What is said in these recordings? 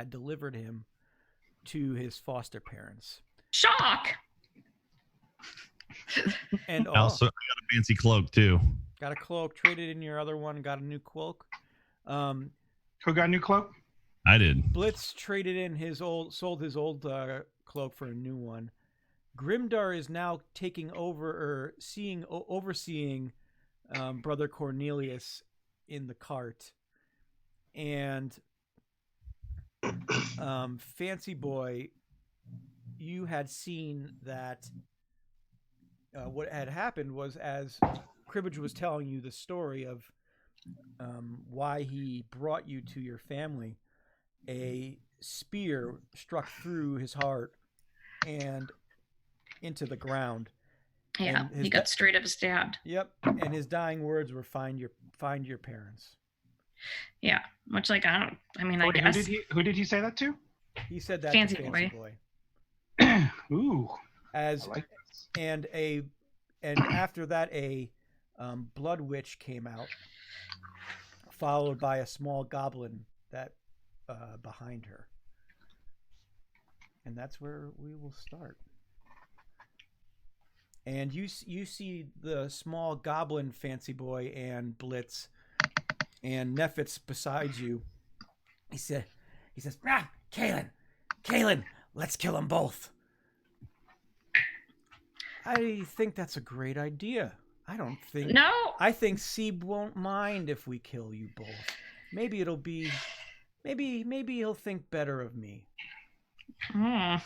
had delivered him to his foster parents. Shock! And Also, I got a fancy cloak too. Got a cloak, traded in your other one, got a new cloak. Who got a new cloak? I did. Blitz traded in sold his old cloak for a new one. Grimdar is now taking over or overseeing Brother Cornelius in the cart. And Fancy Boy, you had seen that what had happened was, as Cribbage was telling you the story of why he brought you to your family, a spear struck through his heart and into the ground. Yeah, he got straight up stabbed. Yep, and his dying words were "Find your parents." Yeah, much like I guess. Who did he say that to? He said that Fancy to Fancy Boy. Ooh, as I like this. and after that a blood witch came out, followed by a small goblin that behind her, and that's where we will start. And you see the small goblin, Fancy Boy, and Blitz, and Nephitz beside you. He says, Kaelin, let's kill them both. I think that's a great idea. No. I think Seb won't mind if we kill you both. Maybe he'll think better of me. Nah.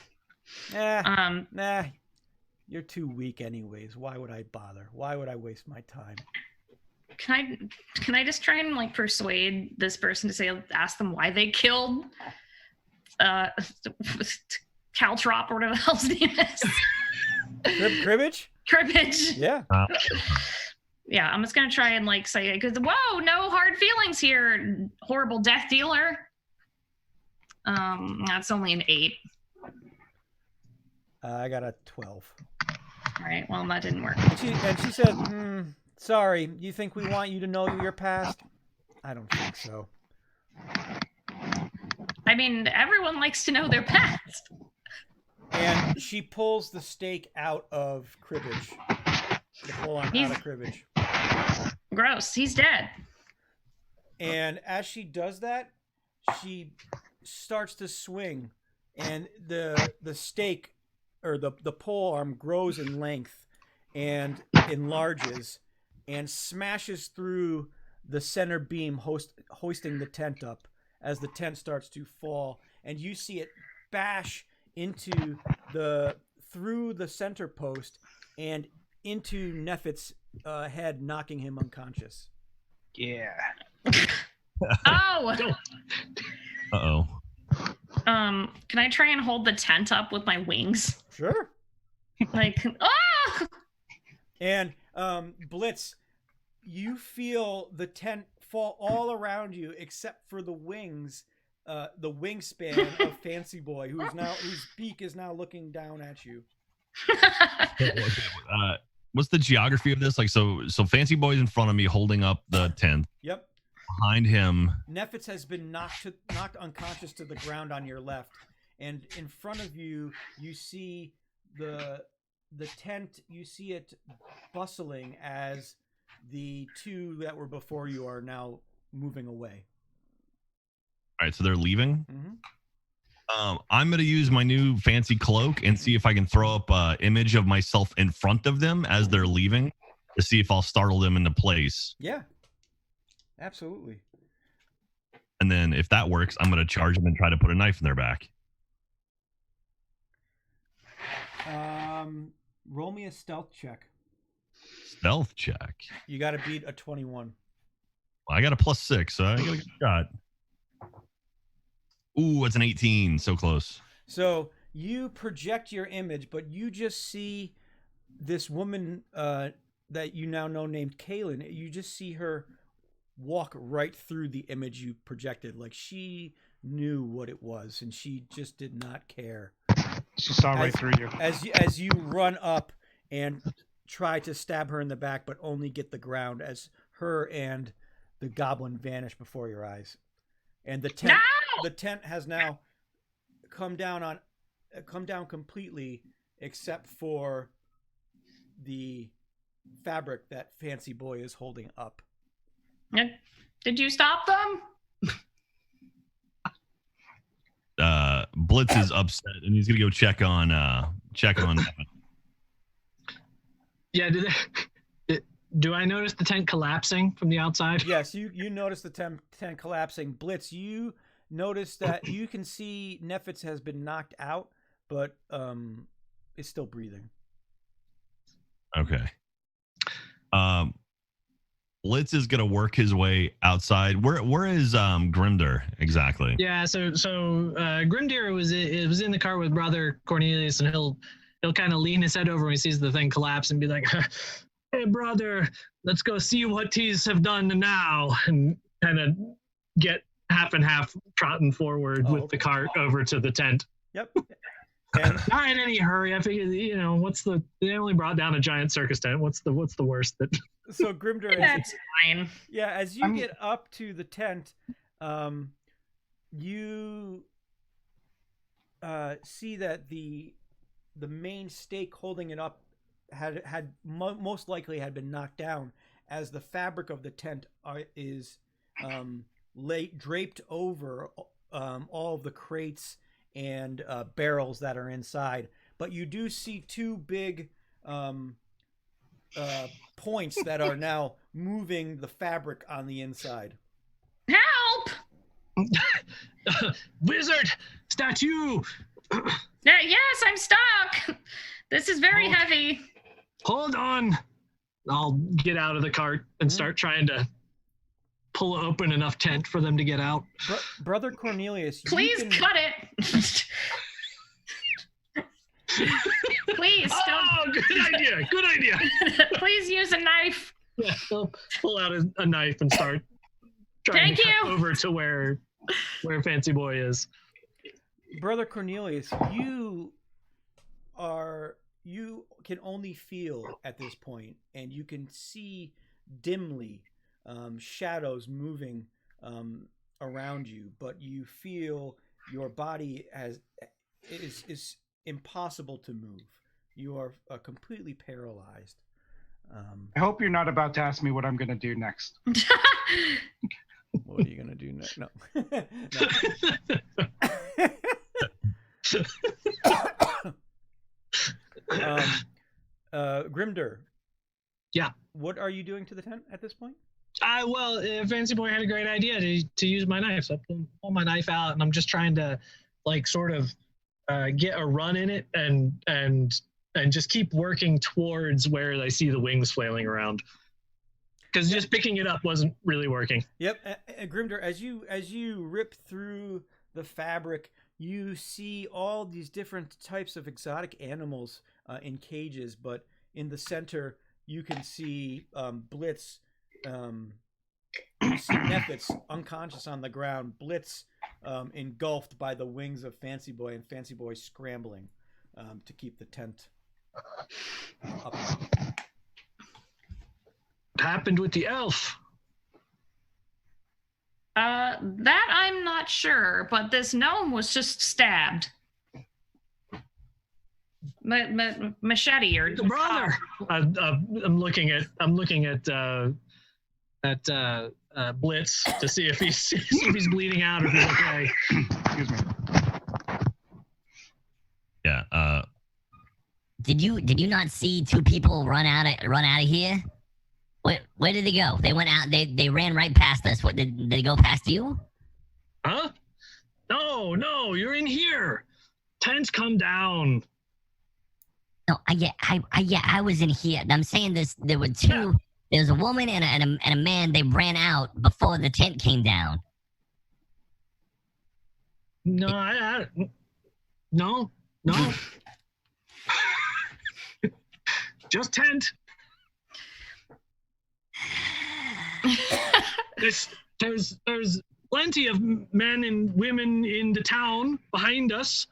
You're too weak anyways. Why would I bother? Why would I waste my time? Can I just try and like persuade this person to ask them why they killed Caltrop or whatever the hell's name is? Cribbage? Cribbage. Yeah. Yeah, I'm just gonna try and like say, because whoa, no hard feelings here, horrible death dealer. That's only an 8. I got a 12. All right, well, that didn't work. And she said, sorry, you think we want you to know your past? I don't think so. I mean, everyone likes to know their past. And she pulls the stake out of Cribbage. Out of Cribbage. Gross, he's dead. And as she does that, she starts to swing, and the stake, or the pole arm, grows in length and enlarges and smashes through the center beam hoisting the tent up as the tent starts to fall, and you see it bash into through the center post and into Nephit's head, knocking him unconscious. Yeah. Oh! Uh-oh. Can I try and hold the tent up with my wings? Sure. Like, ah! And Blitz, you feel the tent fall all around you except for the wings, the wingspan of Fancy Boy, whose beak is now looking down at you. What's the geography of this? Like, so Fancy Boy's in front of me holding up the tent. Yep. Behind him, Nephitz has been knocked unconscious to the ground on your left, and in front of you, you see the tent. You see it bustling as the two that were before you are now moving away. All right, so they're leaving. Mm-hmm. I'm going to use my new fancy cloak and see if I can throw up an image of myself in front of them as they're leaving to see if I'll startle them into place. Yeah, absolutely. And then if that works, I'm going to charge them and try to put a knife in their back. Roll me a stealth check. Stealth check. You got to beat a 21. Well, I got a +6, so I got a good shot. Ooh, it's an 18. So close. So you project your image, but you just see this woman that you now know named Kaelin. You just see her walk right through the image you projected. Like she knew what it was, and she just did not care. She saw right through you. As you run up and try to stab her in the back, but only get the ground as her and the goblin vanish before your eyes. And the tent, the tent has now come down completely, except for the fabric that Fancy Boy is holding up. Did you stop them? Blitz is upset, and he's gonna go check on. Yeah. Do I notice the tent collapsing from the outside? Yes, you notice the tent collapsing. Blitz, you notice that you can see Nefitz has been knocked out, but is still breathing. Okay. Blitz is gonna work his way outside. Where is Grimder exactly? Yeah, so Grimdir was in the car with Brother Cornelius, and he'll kind of lean his head over when he sees the thing collapse and be like, "Hey, brother, let's go see what these have done now," and kind of get half and half trotting forward with the cart over to the tent. Yep. And not in any hurry. I figured, they only brought down a giant circus tent. What's the worst that? So Grimder, That's fine. Yeah, as you get up to the tent, you see that the main stake holding it up had most likely had been knocked down, as the fabric of the tent is draped over all of the crates and barrels that are inside. But you do see two big points that are now moving the fabric on the inside. Help! Wizard statue. Yes, I'm stuck. This is very heavy. Hold on. I'll get out of the cart and start trying to pull open enough tent for them to get out. Brother Cornelius, please cut it. Please don't. Oh, good idea. Please use a knife. Yeah, I'll pull out a knife and start trying to cut over to where Fancy Boy is. Brother Cornelius, you can only feel at this point, and you can see dimly shadows moving around you, but you feel your body is impossible to move. You are completely paralyzed. I hope you're not about to ask me what I'm going to do next. What are you going to do next? No. Grimder. Yeah. What are you doing to the tent at this point? Fancy Boy had a great idea to use my knife. So I pull my knife out, and I'm just trying to sort of get a run in it and just keep working towards where I see the wings flailing around. Because just picking it up wasn't really working. Yep, Grimder, as you rip through the fabric, you see all these different types of exotic animals in cages, but in the center you can see Blitz. You see Nefitz unconscious on the ground, Blitz engulfed by the wings of Fancy Boy, and Fancy Boy scrambling to keep the tent up. What happened with the elf? That I'm not sure, but this gnome was just stabbed. Machete or brother. I'm looking at Blitz to see if he's bleeding out or if he's okay. Excuse me. Yeah. Did you not see two people run out of here? Where did they go? They went out. They ran right past us. What did they go past you? Huh? No, you're in here. Tents come down. No, I was in here. I'm saying this. There were two. Yeah. There was a woman and a man. They ran out before the tent came down. No, no. Just tent. There's plenty of men and women in the town behind us.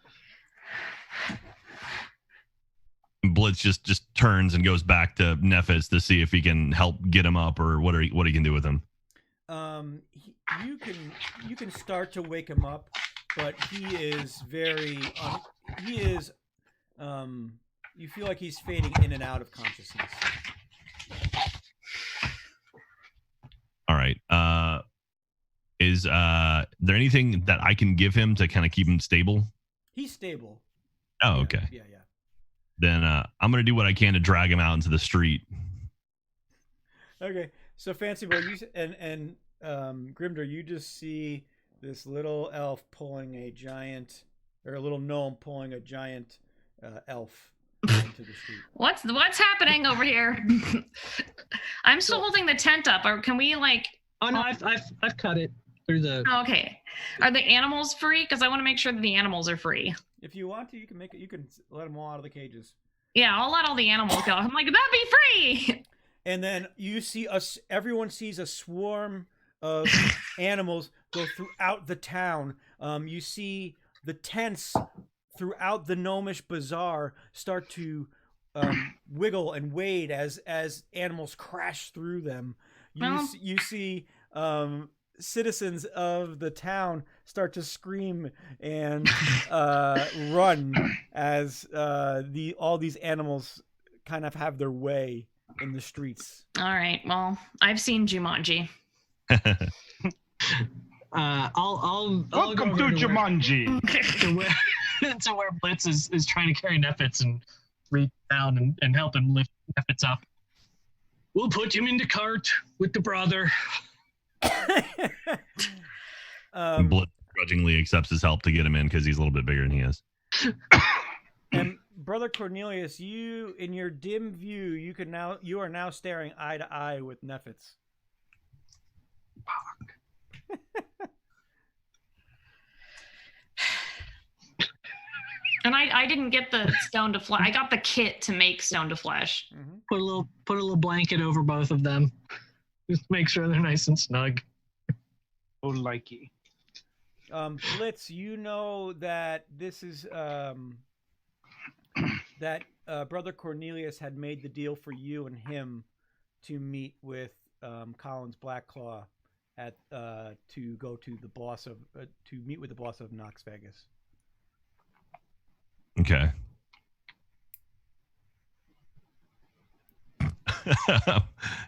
Blitz just turns and goes back to Nefitz to see if he can help get him up or what he can do with him. you can start to wake him up, but he is very you feel like he's fading in and out of consciousness. All right. Is there anything that I can give him to kind of keep him stable? He's stable. Oh, Yeah, okay. Yeah. Then I'm gonna do what I can to drag him out into the street. Okay. So Fancy Boy, you and Grimder, you just see this little elf pulling a giant, or a little gnome pulling a giant elf into the street. What's happening over here? I'm still holding the tent up. Or can we like? Oh no, I've cut it through the. Oh, okay. Are the animals free? Because I want to make sure that the animals are free. If you want to, you can make it. You can let them all out of the cages. Yeah, I'll let all the animals go. I'm like, that'd be free. And then you see us. Everyone sees a swarm of animals go throughout the town. You see the tents throughout the gnomish bazaar start to wiggle and wade as animals crash through them. You see citizens of the town start to scream and run as all these animals kind of have their way in the streets. All right. Well, I've seen Jumanji. I'll Welcome go to Jumanji. to where Blitz is trying to carry Nefitz and reach down and help him lift Nefitz up. We'll put him in the cart with the brother. Blitz grudgingly accepts his help to get him in because he's a little bit bigger than he is. And Brother Cornelius, you in your dim view, you are now staring eye to eye with Nefitz. And I didn't get the stone to flesh. I got the kit to make stone to flesh. Mm-hmm. Put a little blanket over both of them. Just make sure they're nice and snug. Oh, likey. Blitz, you know that this is that Brother Cornelius had made the deal for you and him to meet with Collins Blackclaw at to go to the boss of to meet with the boss of Knox Vegas. Okay.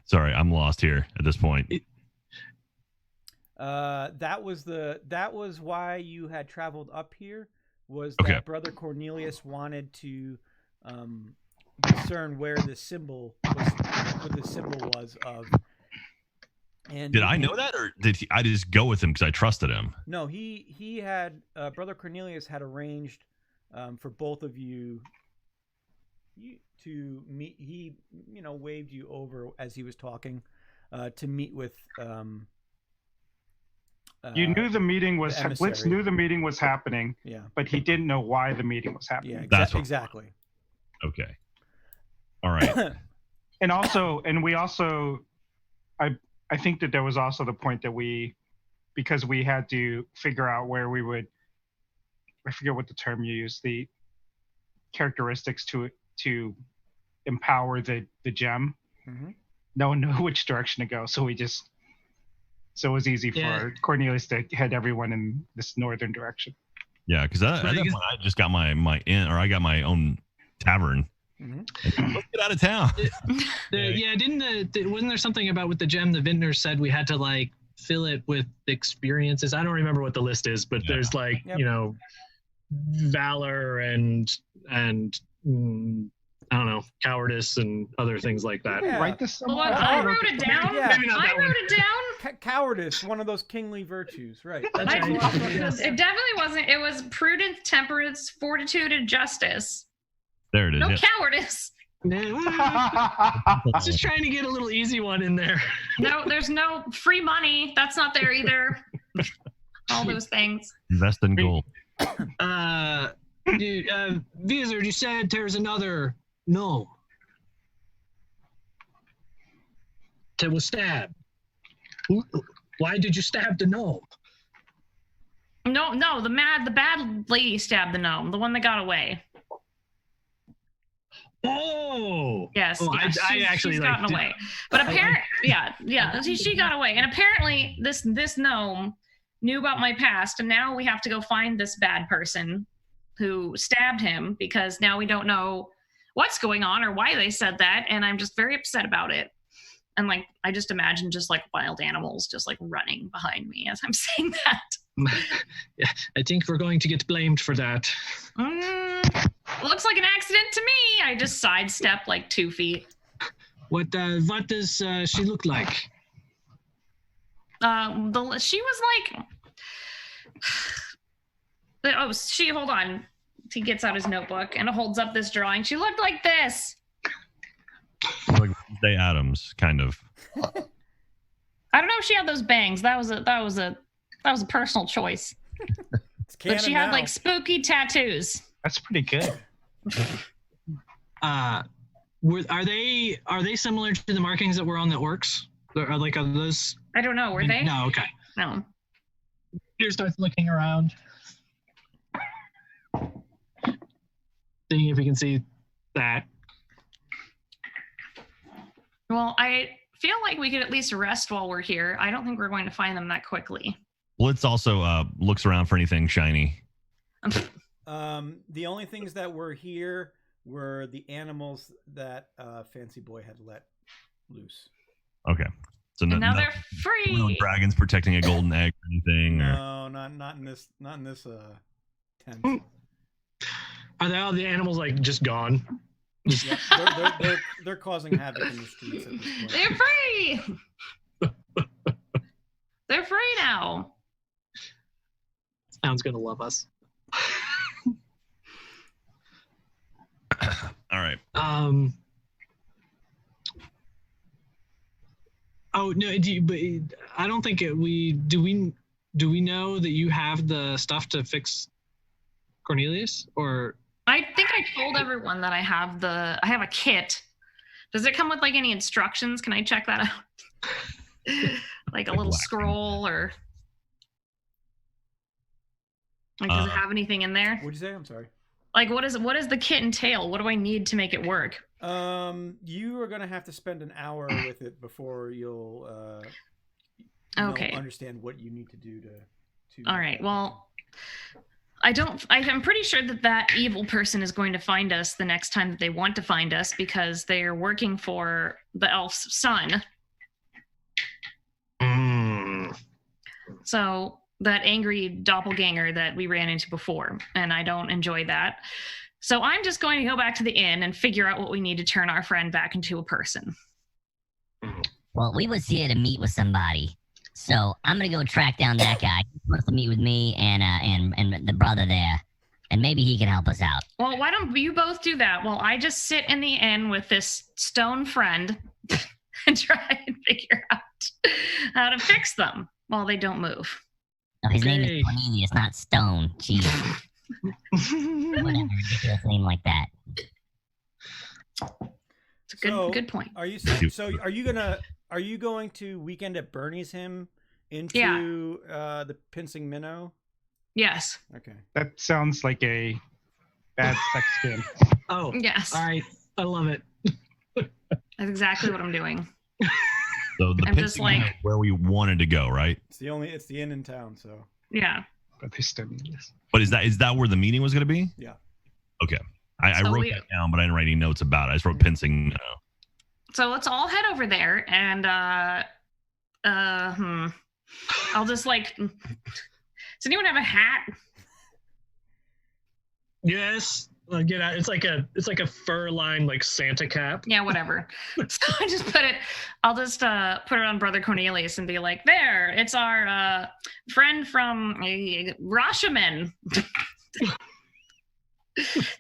Sorry, I'm lost here at this point. That was why you had traveled up here. Was Okay. that Brother Cornelius wanted to discern where the symbol was, what the symbol was of. And Did I know that, or did I just go with him because I trusted him? No, he had Brother Cornelius had arranged for both of you to meet. He waved you over as he was talking to meet with. You knew the meeting was. Blitz knew the meeting was happening. Yeah, but he didn't know why the meeting was happening. Yeah, That's what, exactly. Okay. All right. And we also, I think that there was also the point that because we had to figure out where we would, I forget what the term you used, the characteristics to empower the gem. Mm-hmm. No one knew which direction to go, so it was easy for Cornelius to head everyone in this northern direction. Yeah, because at that point I just got my inn, or I got my own tavern. Mm-hmm. Let's get out of town. Wasn't there something about with the gem the vintner said we had to like fill it with experiences? I don't remember what the list is, but there's like valor and I don't know, cowardice and other things like that. Yeah. Write this Well, somewhere. I wrote it down. Yeah. Maybe not that I one. wrote it down. Cowardice, one of those kingly virtues, right? That's I- right. It definitely wasn't. It was prudence, temperance, fortitude, and justice. There it is. No Yeah. cowardice. Just trying to get a little easy one in there. No, there's no free money. That's not there either. All those things. Invest in gold. Vizard, you said there's another gnome that was stabbed. Why did you stab the gnome? No, the bad lady stabbed the gnome, the one that got away. Oh. Yes, Oh, yeah, I actually she's like, gotten away. But apparently, she got away. And apparently, this gnome knew about my past, and now we have to go find this bad person who stabbed him because now we don't know what's going on or why they said that, and I'm just very upset about it. And like, I just imagine just like wild animals just like running behind me as I'm saying that. Yeah, I think we're going to get blamed for that. Looks like an accident to me. I just sidestep like 2 feet. What does she look like? She was like, hold on. He gets out his notebook and holds up this drawing. She looked like this. Like Wednesday Addams, kind of. I don't know if she had those bangs. That was a personal choice. But she had like spooky tattoos. That's pretty good. Are they similar to the markings that were on the orcs? Are those? I don't know. Were they? No. Okay. No. Peter starts looking around, seeing if he can see that. Well, I feel like we could at least rest while we're here. I don't think we're going to find them that quickly. Blitz also looks around for anything shiny. The only things that were here were the animals that Fancy Boy had let loose. Okay. So now they're free. No dragons protecting a golden egg or anything. No, not in this tent. Are they all the animals like just gone? Yeah, they're causing havoc in the streets at this point. They're free. They're free now. Sounds gonna love us. All right. Oh no! But I don't think we do. We know that you have the stuff to fix Cornelius, or I think I told everyone that I have a kit. Does it come with like any instructions? Can I check that out? Like a little scroll or like does it have anything in there? What'd you say? I'm sorry. Like what does the kit entail? What do I need to make it work? You are gonna have to spend an hour with it before you'll understand what you need to do to All right. Well, I'm pretty sure that evil person is going to find us the next time that they want to find us because they're working for the elf's son. So that angry doppelganger that we ran into before, and I don't enjoy that. So I'm just going to go back to the inn and figure out what we need to turn our friend back into a person. Well, we was here to meet with somebody. So I'm gonna go track down that guy. He's supposed to meet with me and the brother there, and maybe he can help us out. Well, why don't you both do that? Well, I just sit in the inn with this stone friend and try and figure out how to fix them while they don't move. Oh, his name is Cornelius, not Stone. Jeez. Whatever ridiculous name like that. It's a good point. Are you going to weekend at Bernie's him into the Pincing Minnow? Yes. Okay. That sounds like a bad sex game. Oh. Yes. All right. I love it. That's exactly what I'm doing. So the I'm just like where we wanted to go, right? It's the inn in town, so. Yeah. But they still need this. But is that where the meeting was going to be? Yeah. Okay. I wrote that down, but I didn't write any notes about it. I just wrote Pincing Minnow. So let's all head over there and I'll just like. Does anyone have a hat? Yes. Get out. It's like a fur-lined like Santa cap. Yeah, whatever. So I just I'll just put it on Brother Cornelius and be like, there, it's our friend from Rashomon.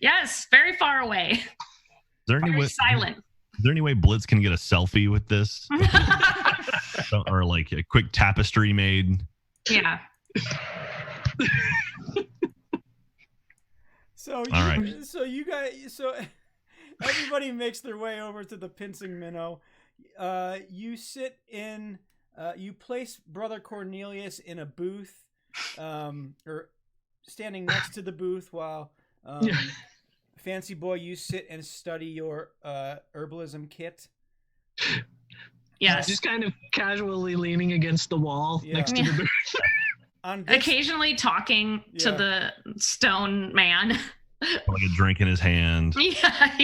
Yes, very far away. Is there any way silent? Is there any way Blitz can get a selfie with this? Or like a quick tapestry made? Yeah. So everybody makes their way over to the Pincing Minnow. You sit in. You place Brother Cornelius in a booth, or standing next to the booth while Fancy boy, you sit and study your herbalism kit. Yes. Just kind of casually leaning against the wall next to the booth. Occasionally talking to the stone man. Like a drink in his hand. Yeah.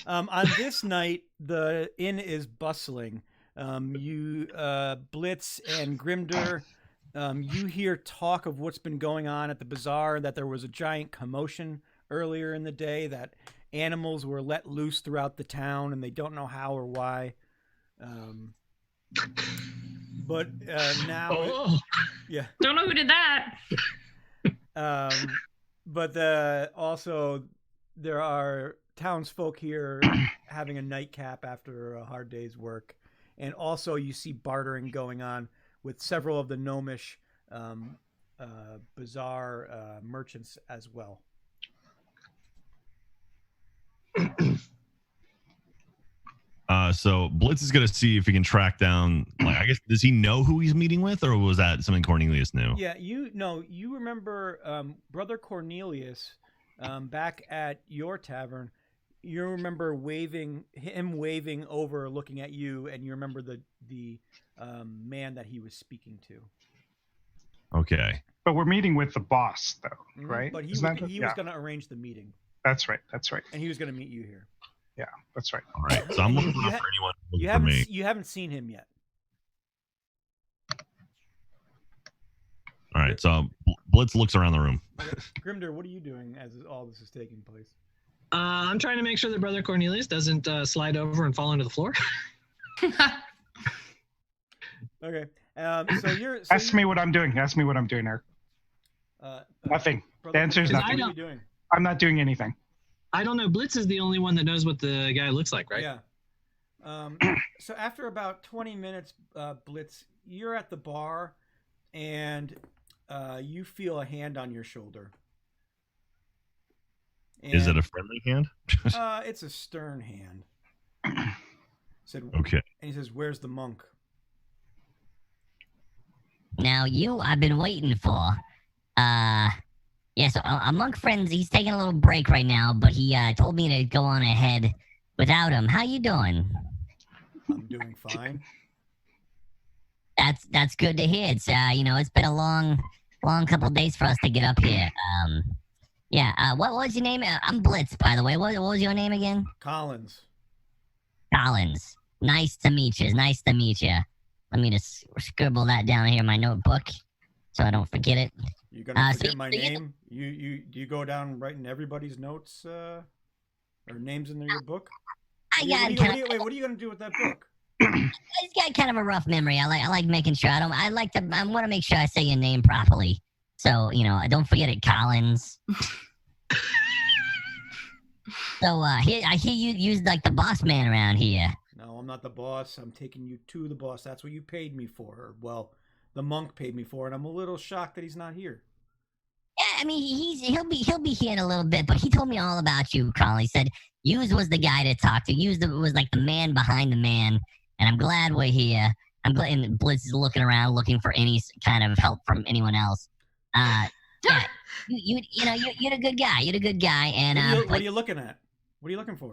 On this night, the inn is bustling. You, Blitz and Grimder, you hear talk of what's been going on at the bazaar, that there was a giant commotion earlier in the day, that animals were let loose throughout the town, and they don't know how or why. But now... Yeah. Don't know who did that. But also, there are townsfolk here having a nightcap after a hard day's work. And also you see bartering going on with several of the gnomish bazaar merchants as well. So Blitz is going to see if he can track down, like, I guess, does he know who he's meeting with, or was that something Cornelius knew? Yeah, you remember Brother Cornelius back at your tavern. You remember him waving over, looking at you, and you remember the man that he was speaking to. Okay. But we're meeting with the boss, though, right? But he was going to arrange the meeting. That's right. And he was going to meet you here. Yeah, that's right. All right. So I'm looking for anyone looking for me. You haven't seen him yet. All right. So Blitz looks around the room. Grimder, what are you doing as all this is taking place? I'm trying to make sure that Brother Cornelius doesn't slide over and fall into the floor. Okay. Ask me what I'm doing. Ask me what I'm doing, Eric. Nothing. The answer is nothing. What are you doing? I'm not doing anything. I don't know. Blitz is the only one that knows what the guy looks like, right? Yeah. So after about 20 minutes, Blitz, you're at the bar, and you feel a hand on your shoulder. And, is it a friendly hand? It's a stern hand. Okay. And he says, "Where's the monk?" Now I've been waiting for. Yeah, so a monk friend, he's taking a little break right now, but he told me to go on ahead without him. How you doing? I'm doing fine. That's good to hear. It's it's been a long couple days for us to get up here. What was your name? I'm Blitz, by the way. What was your name again? Collins. Collins. Nice to meet you. Nice to meet you. Let me just scribble that down here in my notebook so I don't forget it. You're gonna forget my name? You go down writing everybody's notes or names in your book? What are you gonna do with that book? He's got kind of a rough memory. I like making sure I want to make sure I say your name properly. So don't forget it, Collins. So I hear you use like the boss man around here. No, I'm not the boss. I'm taking you to the boss. That's what you paid me for. Well, the monk paid me for, and I'm a little shocked that he's not here. Yeah, I mean he'll be here in a little bit, but he told me all about you, Carl. He said Hughes was the guy to talk to. Hughes was like the man behind the man, and I'm glad we're here. I'm glad, and Blitz is looking around, looking for any kind of help from anyone else. Yeah, you're a good guy. You're a good guy, and what are you looking at? What are you looking for?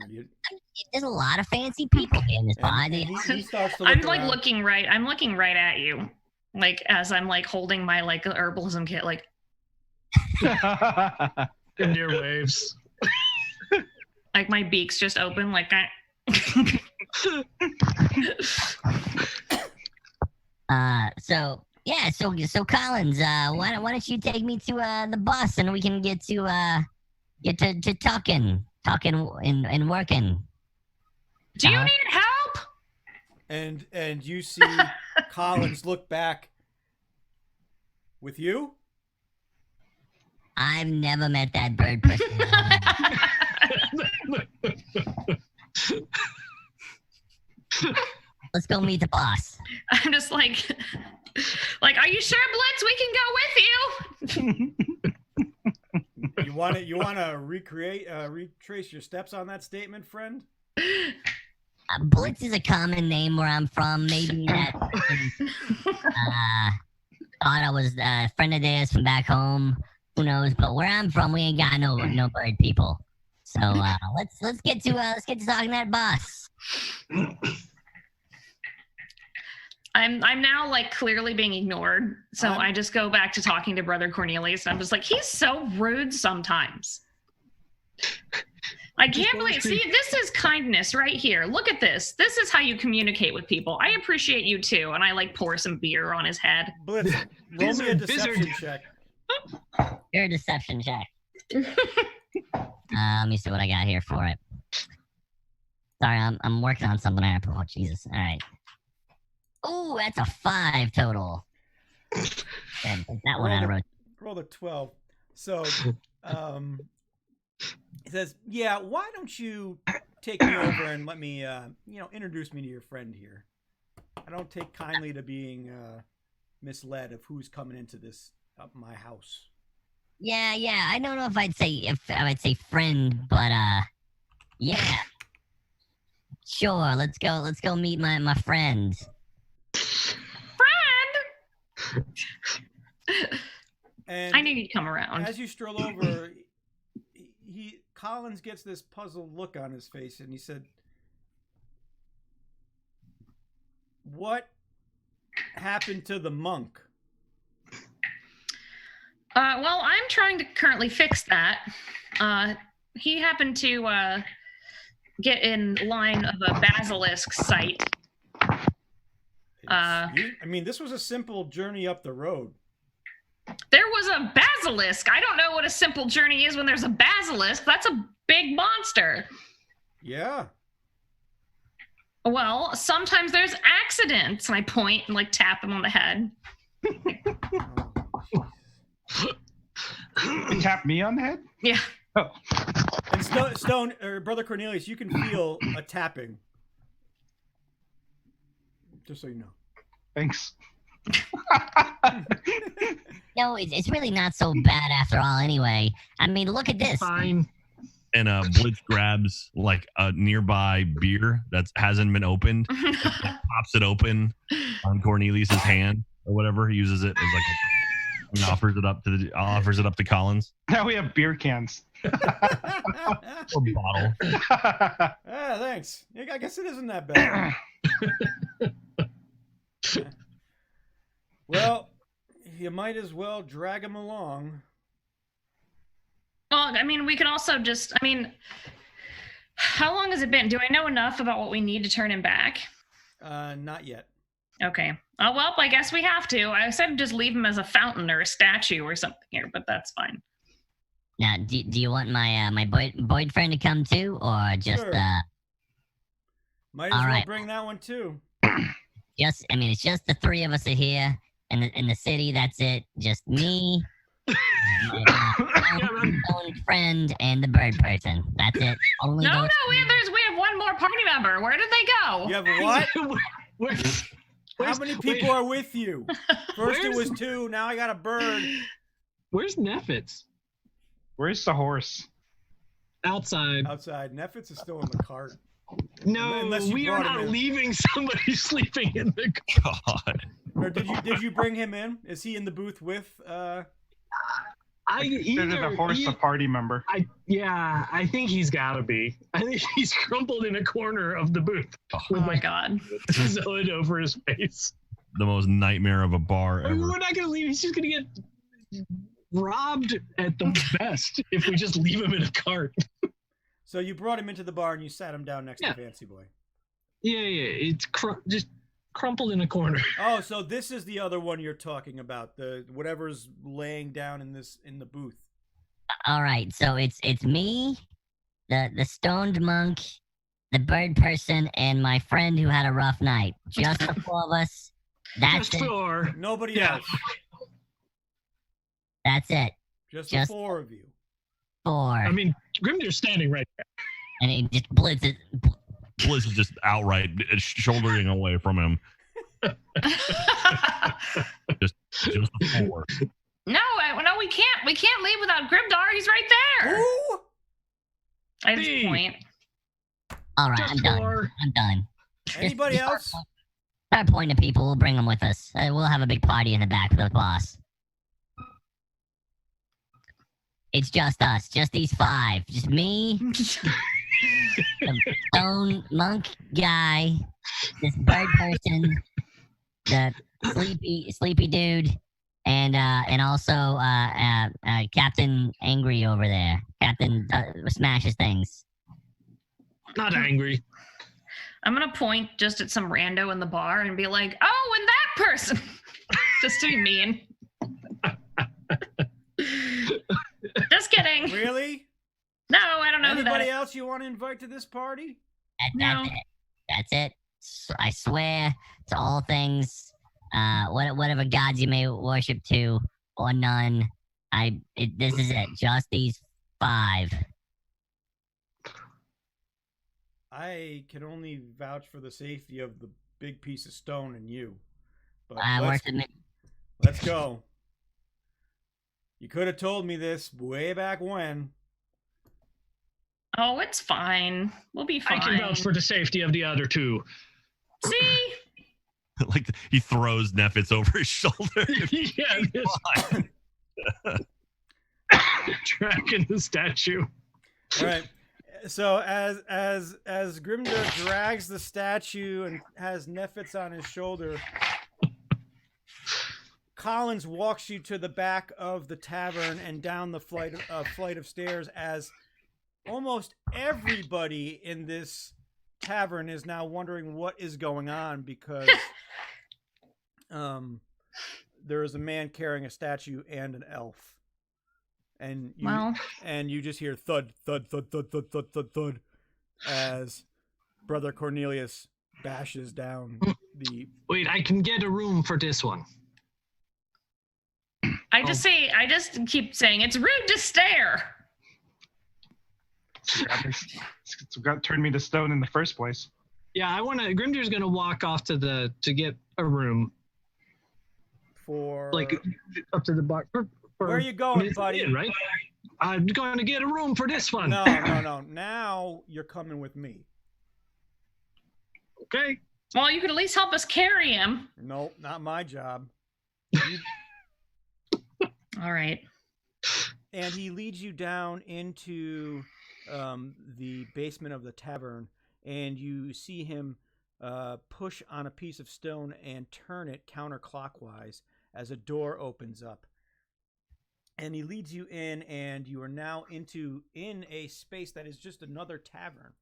There's a lot of fancy people in this bar. He starts to I'm look like around. looking right. I'm looking right at you, like as I'm like holding my like herbalism kit, like. In your waves. Like my beak's just open, like I. So Collins, why don't you take me to the bus and we can get to talking and working. Do you need help? And you see Collins look back. With you? I've never met that bird person. Let's go meet the boss. I'm just like, are you sure, Blitz? We can go with you. You want to retrace your steps on that statement, friend? Blitz is a common name where I'm from. Maybe that thought I was a friend of theirs from back home. Who knows? But where I'm from, we ain't got no bird people. So let's get to talking to that boss. I'm now like clearly being ignored, so I just go back to talking to Brother Cornelius, and I'm just like, he's so rude sometimes. I can't believe. See, this is kindness right here. Look at this. This is how you communicate with people. I appreciate you too, and I like pour some beer on his head. Blitz, roll me a deception check. Your deception check. Let me see what I got here for it. Sorry, I'm working on something. Oh, Jesus. All right. Oh, that's a 5 total. Good. That one out of road. Roll a 12. So, it says, yeah, why don't you take me over and let me, introduce me to your friend here. I don't take kindly to being misled of who's coming into my house. Yeah. I don't know if I would say friend, but yeah. Sure, let's go meet my friend. And I knew you'd come around. As you stroll over, Collins gets this puzzled look on his face, and he said, "What happened to the monk?" Well, I'm trying to currently fix that. He happened to get in line of a basilisk site. This was a simple journey up the road. There was a basilisk. I don't know what a simple journey is when there's a basilisk. That's a big monster. Yeah. Well, sometimes there's accidents. And I point and tap him on the head. You tap me on the head? Yeah. Oh. And Stone, or Brother Cornelius, you can feel a tapping. Just so you know. Thanks. No, it's really not so bad after all anyway. I mean, look at this. Fine. And Blitz grabs a nearby beer that hasn't been opened, and pops it open on Cornelius's hand or whatever. He uses it as and offers it up to Collins. Now we have beer cans. Or bottle. Thanks. I guess it isn't that bad. Well, you might as well drag him along. Well, we can also how long has it been? Do I know enough about what we need to turn him back? Not yet. Okay. Oh, well, I guess we have to. I said just leave him as a fountain or a statue or something here, but that's fine. Now, do you want my boyfriend to come too, or just Sure. Might as well bring that one too. It's just the three of us are here in the city. That's it. Just me, my own friend, and the bird person. That's it. Only No, those we have one more party member. Where did they go? You have what? How many people are with you? First it was 2, now I got a bird. Where's Nefitz? Where's the horse? Outside. Outside. Nefitz is still in the cart. No, Unless you we are brought him not in. leaving somebody sleeping in the car. God. Or did you bring him in? Is he in the booth with Consider the horse a party member. I think he's got to be. I think he's crumpled in a corner of the booth Oh my God. with his hood over his face. The most nightmare of a bar ever. We're not going to leave. He's just going to get robbed at the best if we just leave him in a cart. So you brought him into the bar and you sat him down next to Fancy Boy. Yeah. It's just crumpled in a corner. Oh, so this is the other one you're talking about. The whatever's laying down in the booth. All right, so it's me, the stoned monk, the bird person, and my friend who had a rough night. Just the 4 of us. That's Just it. for Nobody else. That's it. Just the 4 of you. 4. Grimnir's standing right there. And it just blitzes. Blitz is just outright shouldering away from him. just the 4. No, we can't. We can't leave without Grimdar. He's right there. Who? I just point. All right, Just I'm done. 4. I'm done. Anybody Just else? Start pointing to people. We'll bring them with us. We'll have a big party in the back with the boss. It's just us, just these 5, just me, the stone monk guy, this bird person, the sleepy dude, and also Captain Angry over there. Captain smashes things. Not angry. I'm gonna point just at some rando in the bar and be like, "Oh, and that person," just to be mean. Just kidding. Really? No, I don't know who that Anybody is. else you want to invite to this party? No. That's it. I swear to all things, whatever gods you may worship to or none. This is it. Just these 5. I can only vouch for the safety of the big piece of stone and you. But let's go. You could have told me this way back when. Oh, it's fine. We'll be fine. I can vouch for the safety of the other 2. See? Like he throws Nefitz over his shoulder. Yeah, tracking the statue. All right. So as Grimdir drags the statue and has Nefitz on his shoulder, Collins walks you to the back of the tavern and down the flight of stairs as almost everybody in this tavern is now wondering what is going on because there is a man carrying a statue and an elf. And you just hear thud, thud, thud, thud, thud, thud, thud, thud as Brother Cornelius bashes down the... Wait, I can get a room for this one. I just keep saying it's rude to stare. It's what turned me to stone in the first place. Yeah, Grimdir's gonna walk off to get a room. For... Like, up to the bar. Where are you going, buddy? Right? I'm going to get a room for this one. No. Now you're coming with me. Okay. Well, you could at least help us carry him. Nope, not my job. All right. And he leads you down into the basement of the tavern, and you see him push on a piece of stone and turn it counterclockwise as a door opens up. And he leads you in, and you are now in a space that is just another tavern,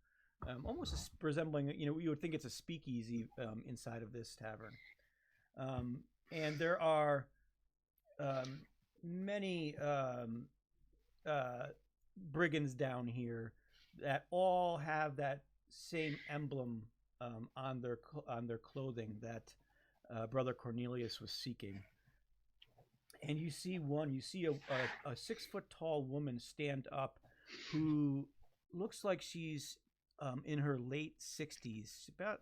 almost resembling, you would think it's a speakeasy inside of this tavern. And there are many brigands down here that all have that same emblem on their clothing that Brother Cornelius was seeking. And you see a 6 foot tall woman stand up who looks like she's in her late 60s, about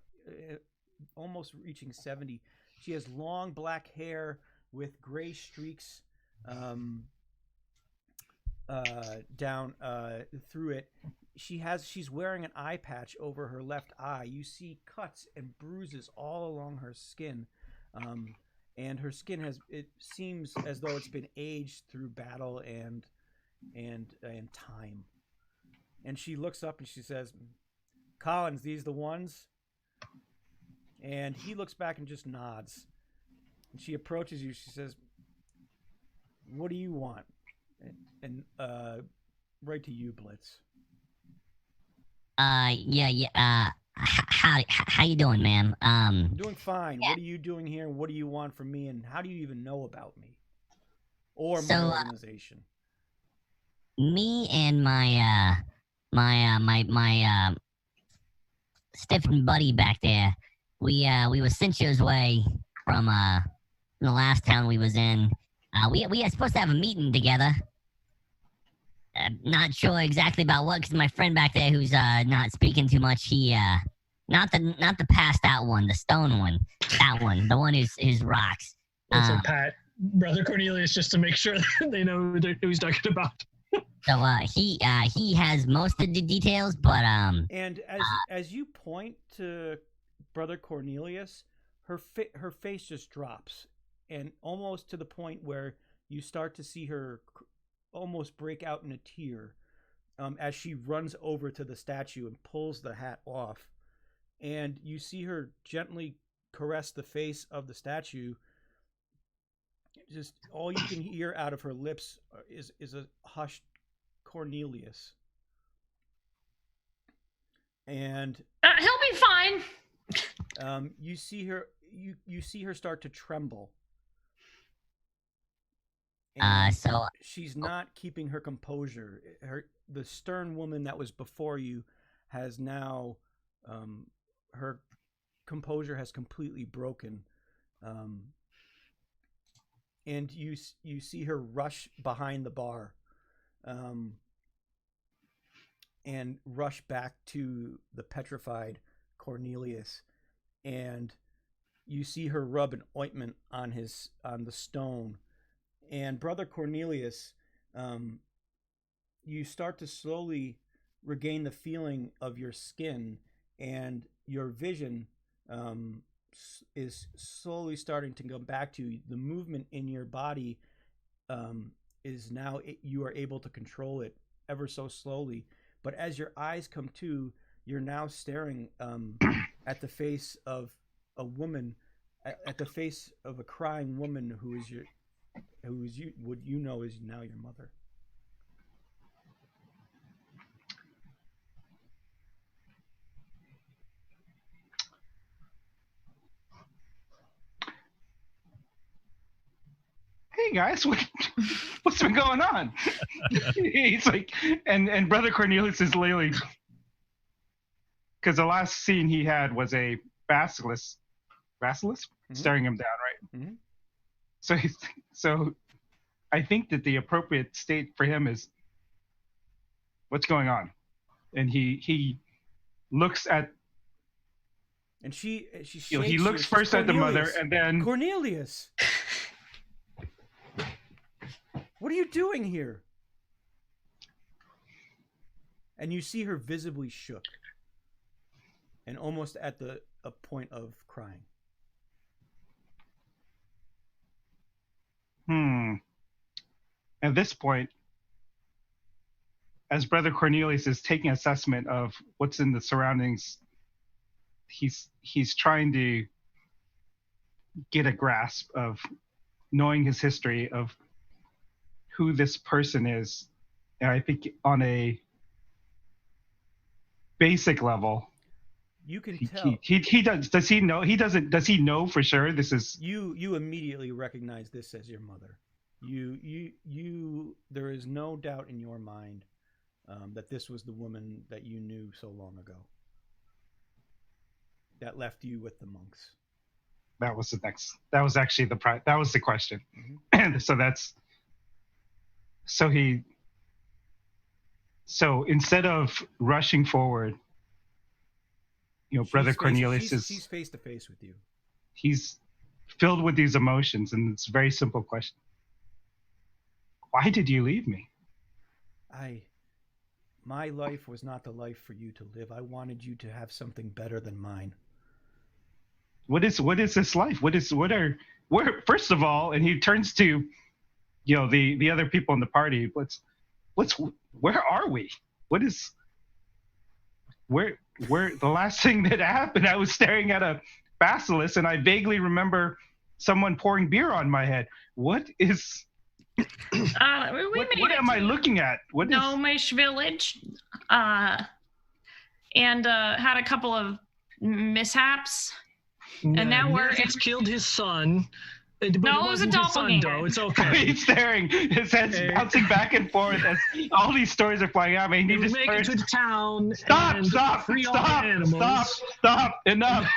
almost reaching 70. She has long black hair with gray streaks down through it. She's wearing an eye patch over her left eye. You see cuts and bruises all along her skin. And her skin it seems as though it's been aged through battle and time. And she looks up and she says, "Collins, these the ones?" And he looks back and just nods. And she approaches you. She says, "What do you want?" And right to you, Blitz. How you doing, ma'am? I'm doing fine. Yeah. What are you doing here? What do you want from me? And how do you even know about me or my organization? Me and my stiffened buddy back there, we were cinches away from the last town we was in. We are supposed to have a meeting together. Not sure exactly about what, because my friend back there who's not speaking too much, he not the passed out one, the stone one, that one, the one who's rocks. It's a pat Brother Cornelius just to make sure that they know who he's talking about. So he has most of the details, but And as you point to Brother Cornelius, her face just drops, and almost to the point where you start to see her almost break out in a tear as she runs over to the statue and pulls the hat off. And you see her gently caress the face of the statue. Just all you can hear out of her lips is a hushed Cornelius. And he'll be fine. you see her start to tremble. So she's not keeping her composure. The stern woman that was before you has now her composure has completely broken. And you see her rush behind the bar and rush back to the petrified Cornelius, and you see her rub an ointment on the stone. And Brother Cornelius, you start to slowly regain the feeling of your skin, and your vision is slowly starting to come back to you. The movement in your body is now, you are able to control it ever so slowly. But as your eyes come to, you're now staring at the face of a woman, at the face of a crying woman who is what you know is now your mother. Hey guys, what's been going on? He's like, and Brother Cornelius is literally, because the last scene he had was a basilisk staring him down, right? Mm-hmm. So I think that the appropriate state for him is, what's going on? And he looks at, and she he looks first at the mother, and then Cornelius. What are you doing here? And you see her visibly shook and almost at a point of crying. At this point, as Brother Cornelius is taking assessment of what's in the surroundings, he's trying to get a grasp of knowing his history of who this person is. And I think on a basic level, you can tell he does he know does he know for sure this is you immediately recognize this as your mother. You there is no doubt in your mind that this was the woman that you knew so long ago that left you with the monks. That was actually that was the question. And so instead of rushing forward, Brother Cornelius she's face to face with you. He's filled with these emotions, and it's a very simple question. Why did you leave me? My life was not the life for you to live. I wanted you to have something better than mine. What is this life? First of all, and he turns to the other people in the party. Where are we? Where the last thing that happened, I was staring at a basilisk, and I vaguely remember someone pouring beer on my head. What am I looking at? Gnomish village, and had a couple of mishaps, and now it's killed his son. But no, it was a doppelganger. It's okay. He's staring, his head's bouncing back and forth as all these stories are flying out. I mean, he just make it to the town. Stop! Enough!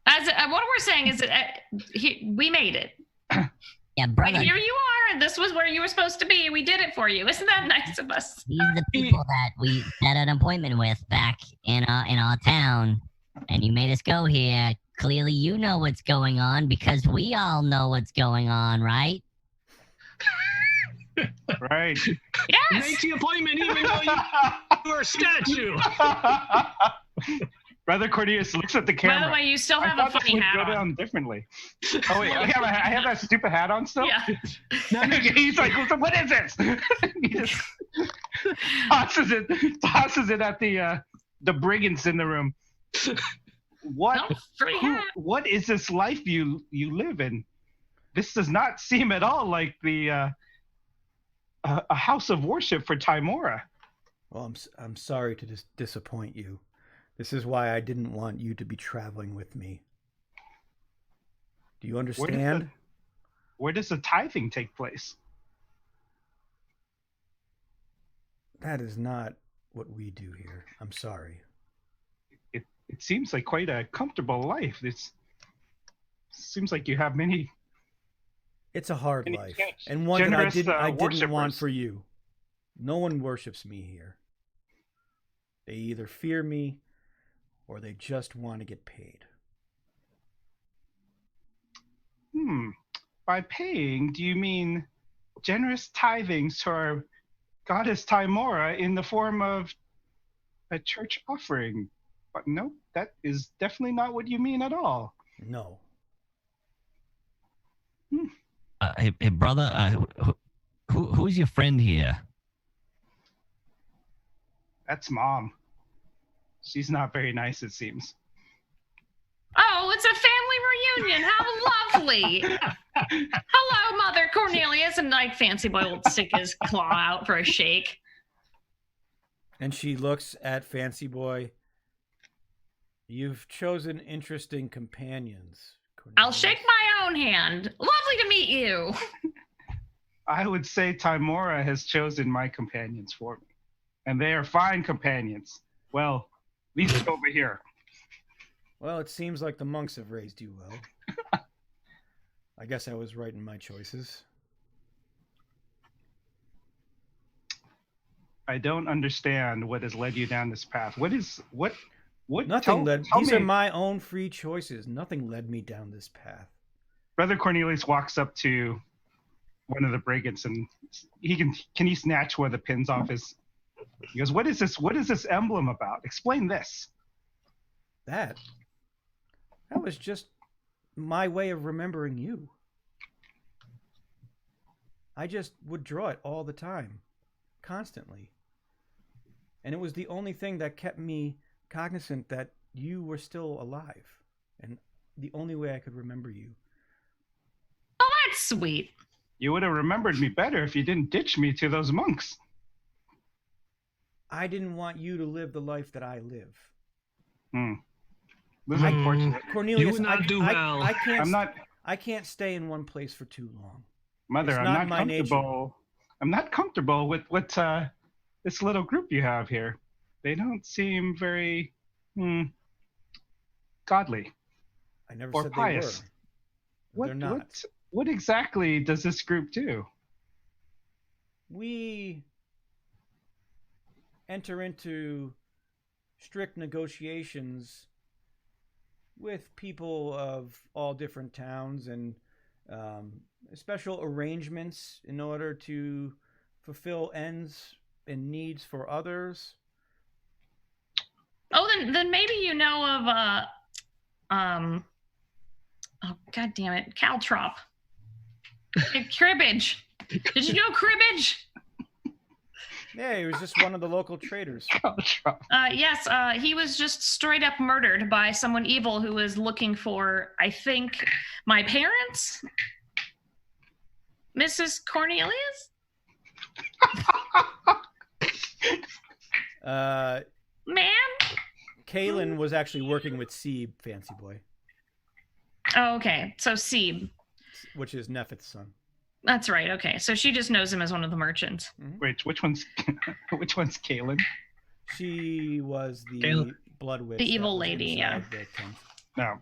What we're saying is that we made it. Yeah, brother. And here you are. This was where you were supposed to be. We did it for you. Isn't that nice of us? These are the people that we had an appointment with back in our town, and you made us go here. Clearly, you know what's going on because we all know what's going on, right? Right. Yes. Make the appointment even though you were a statue. Brother Cornelius looks at the By camera. the way, you still have I a thought this funny would hat go on. down differently. Oh wait, I have that stupid hat on still. Yeah. He's like, "What is this?" He just tosses it at the brigands in the room. What? No, free hat. What is this life you live in? This does not seem at all like the a house of worship for Timora. Well, I'm sorry to disappoint you. This is why I didn't want you to be traveling with me. Do you understand? Where does the tithing take place? That is not what we do here. I'm sorry. It seems like quite a comfortable life. It seems like you have many. It's a hard Any life, gen- and one that generous, I didn't want worshippers. for you. No one worships me here. They either fear me, or they just want to get paid. By paying, do you mean generous tithings to our goddess Timora in the form of a church offering? But no, that is definitely not what you mean at all. No. Hey, brother, who's your friend here? That's Mom. She's not very nice, it seems. Oh, it's a family reunion. How lovely. Hello, Mother Cornelius. And like Fancy Boy will stick his claw out for a shake. And she looks at Fancy Boy. You've chosen interesting companions, Cornelius. I'll shake my own hand. Lovely to meet you. I would say Timora has chosen my companions for me. And they are fine companions. Well, at least over here. Well, it seems like the monks have raised you well. I guess I was right in my choices. I don't understand what has led you down this path. What Nothing led. tell These me. are my own free choices. Nothing led me down this path. Brother Cornelius walks up to one of the brigands and can he snatch one of the pins off his. He goes, "What is this? What is this emblem about? Explain this." That was just my way of remembering you. I just would draw it all the time, constantly. And it was the only thing that kept me cognizant that you were still alive. And the only way I could remember you. Oh, that's sweet. You would have remembered me better if you didn't ditch me to those monks. I didn't want you to live the life that I live. This is unfortunate. Cornelius, You would not do well. I can't stay in one place for too long. Mother, It's I'm not not my comfortable. I'm not comfortable with what this little group you have here. They don't seem very godly I never or said pious. they were. They're not. What exactly does this group do? We enter into strict negotiations with people of all different towns and special arrangements in order to fulfill ends and needs for others. Oh, then maybe you know of oh god damn it, Caltrop. Cribbage. Did you know Cribbage? Yeah, he was just one of the local traders. Yes, he was just straight up murdered by someone evil who was looking for, I think, my parents? Mrs. Cornelius? Man? Kaylin was actually working with Seeb, Fancy Boy, Oh, okay. So Seeb. which is Nephith's son. That's right. Okay. So she just knows him as one of the merchants. Wait, which one's Kaylin? She was the Kaylin. blood witch. The that evil was lady, inside yeah. the tent. No.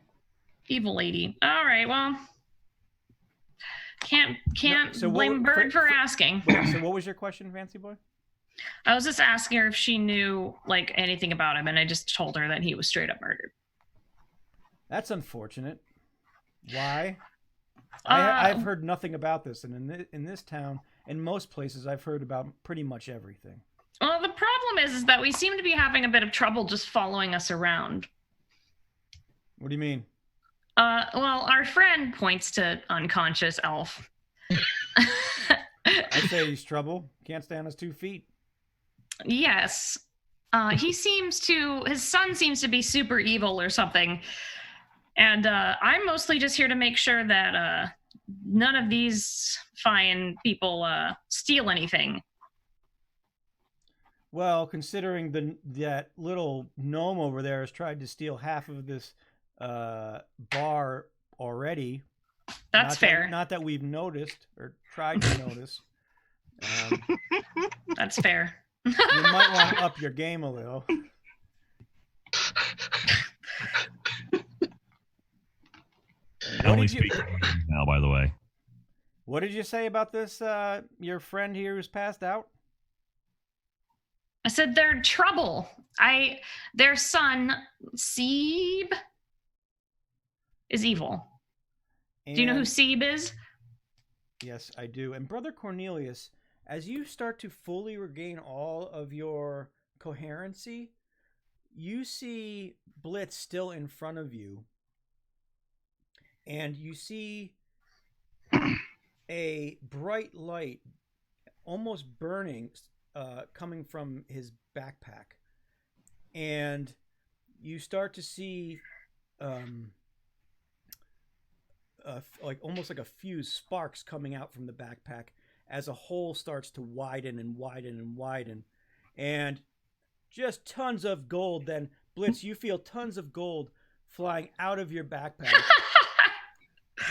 Evil lady. All right. Well, can't so what- blame Bird for asking. Wait, so what was your question, Fancy Boy? I was just asking her if she knew like anything about him, and I just told her that he was straight up murdered. That's unfortunate. Why? Uh, I've heard nothing about this, and in this town, in most places, I've heard about pretty much everything. Well, the problem is that we seem to be having a bit of trouble just following us around. What do you mean? Well, our friend points to unconscious elf. I say he's trouble. Can't stay on his 2 feet. Yes. His son seems to be super evil or something. And I'm mostly just here to make sure that none of these fine people steal anything. Well, considering that little gnome over there has tried to steal half of this bar already. That's fair. Not that we've noticed or tried to notice. That's fair. You might want to up your game a little. I only speak now, by the way. What did you say about this, your friend here who's passed out? I said they're trouble. Their son, Seb, is evil. Do you know who Seb is? Yes, I do. And Brother Cornelius, as you start to fully regain all of your coherency, you see Blitz still in front of you. And you see a bright light, almost burning, coming from his backpack. And you start to see almost like a few sparks coming out from the backpack as a hole starts to widen and widen and widen. And just tons of gold. Then, Blitz, you feel tons of gold flying out of your backpack.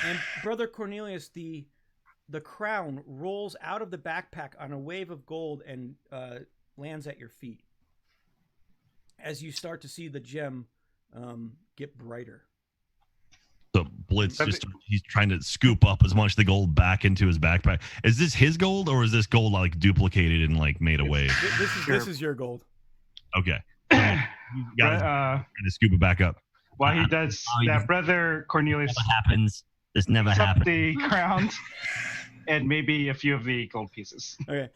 And Brother Cornelius, the crown rolls out of the backpack on a wave of gold and lands at your feet as you start to see the gem get brighter. So Blitz he's trying to scoop up as much of the gold back into his backpack. Is this his gold, or is this gold like duplicated and like made a wave? This is your gold. Okay. You got to scoop it back up. While he does that, Brother Cornelius This never happened. The crown and maybe a few of the gold pieces. Okay.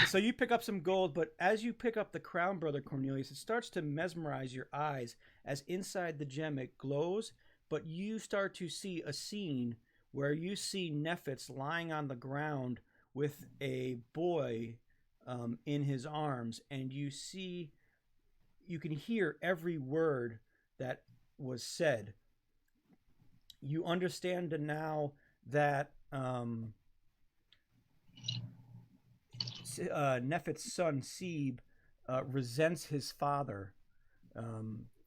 So you pick up some gold, but as you pick up the crown, Brother Cornelius, it starts to mesmerize your eyes as inside the gem it glows, but you start to see a scene where you see Nephitz lying on the ground with a boy in his arms, and you can hear every word that was said. You understand now that Nephit's son Seb resents his father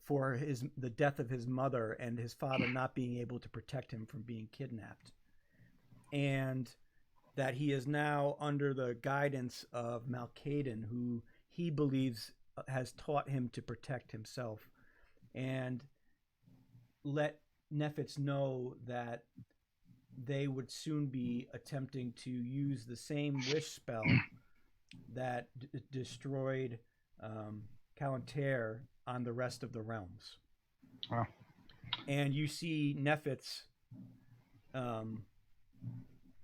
for the death of his mother and his father not being able to protect him from being kidnapped, and that he is now under the guidance of Malkaden, who he believes has taught him to protect himself, and let Nephitz know that they would soon be attempting to use the same wish spell that destroyed Kalantar on the rest of the realms. Wow. And you see Nephitz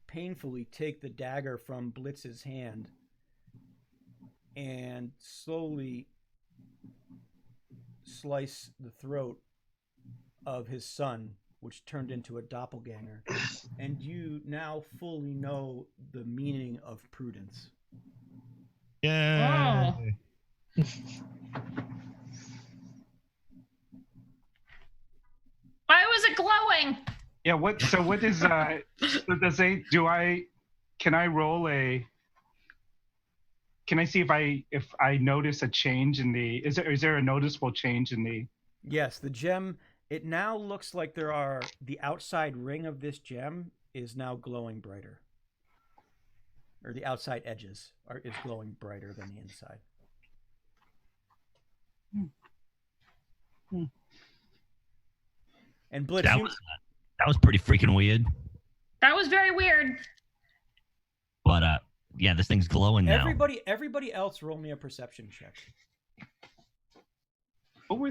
painfully take the dagger from Blitz's hand and slowly slice the throat of his son, which turned into a doppelganger. And you now fully know the meaning of prudence. Yeah. Oh. Why was it glowing? Yeah, what is can I see if I notice a change in is there a noticeable change in the? Yes, the gem, it now looks like the outside ring of this gem is now glowing brighter. Or the outside edges is glowing brighter than the inside. And Blitz, that was pretty freaking weird. That was very weird. But yeah, this thing's glowing now. Everybody else roll me a perception check. What were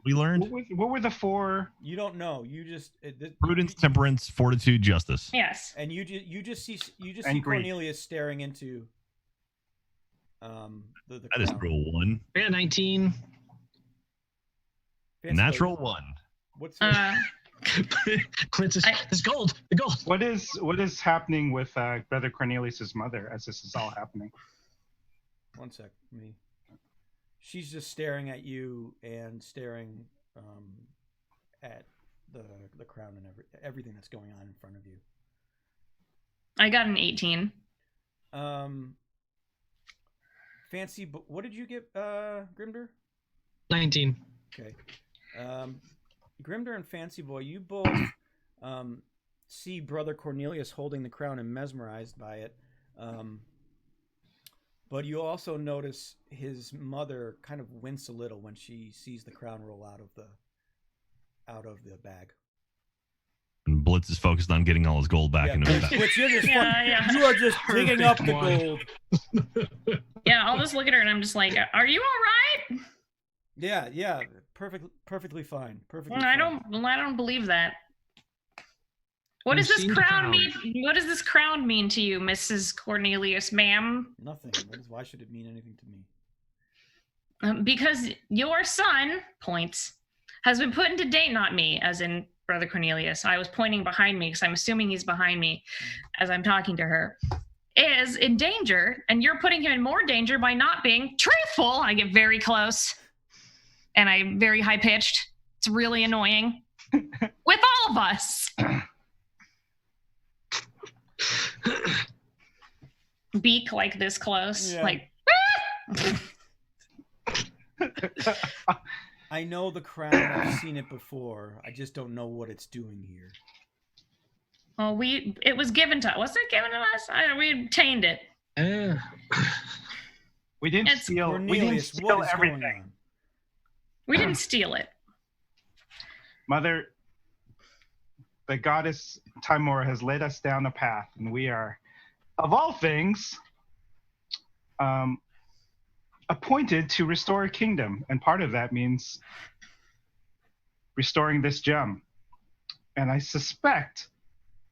we learned? What were the four? You don't know. You just prudence, temperance, fortitude, justice. Yes. And you just see greed. Cornelius staring into the that is rule 1. Yeah, 19. Natural one. What's Clint's it's gold. The gold. What is happening with Brother Cornelius's mother as this is all happening? One sec, me. She's just staring at you and staring at the crown and everything that's going on in front of you. I got an 18. Fancy, but what did you get, Grimder? 19. Okay. Grimder and Fancy Boy, you both see Brother Cornelius holding the crown and mesmerized by it. But you also notice his mother kind of wince a little when she sees the crown roll out of the bag. And Blitz is focused on getting all his gold back into his bag. Which you're just you are just digging up the gold. Yeah, I'll just look at her and I'm just like, "Are you all right?" Yeah, perfectly fine. Perfectly. I fine. don't believe that. What I've does this seen the crown crown. mean? What does this crown mean to you, Mrs. Cornelius, ma'am? Nothing. Why should it mean anything to me? Because your son, points, has been put into date, not me, as in Brother Cornelius. I was pointing behind me because I'm assuming he's behind me as I'm talking to her. Is in danger, and you're putting him in more danger by not being truthful. I get very close, and I'm very high pitched. It's really annoying with all of us. Beak like this close, Yeah. like. I know the crown. I've seen it before. I just don't know what it's doing here. Well, it was given to us. Was it given to us? We obtained it. We didn't It's steal. We didn't Cornelius, steal what is everything. going on? We didn't steal it. Mother, the goddess Timora has led us down a path, and we are, of all things, appointed to restore a kingdom. And part of that means restoring this gem. And I suspect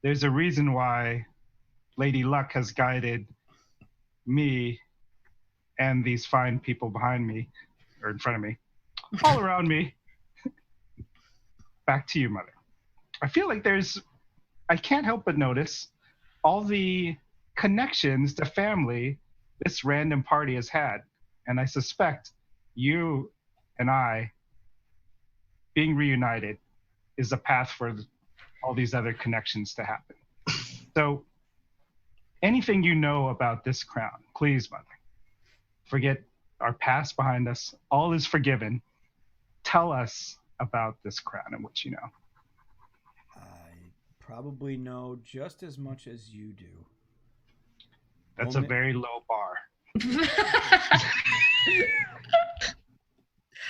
there's a reason why Lady Luck has guided me and these fine people behind me, or in front of me, all around me. Back to you, Mother. I feel like I can't help but notice all the connections to family this random party has had. And I suspect you and I being reunited is a path for all these other connections to happen. So anything you know about this crown, please, Mother, forget our past behind us. All is forgiven. Tell us about this crown and what you know. I probably know just as much as you do. That's a very low bar.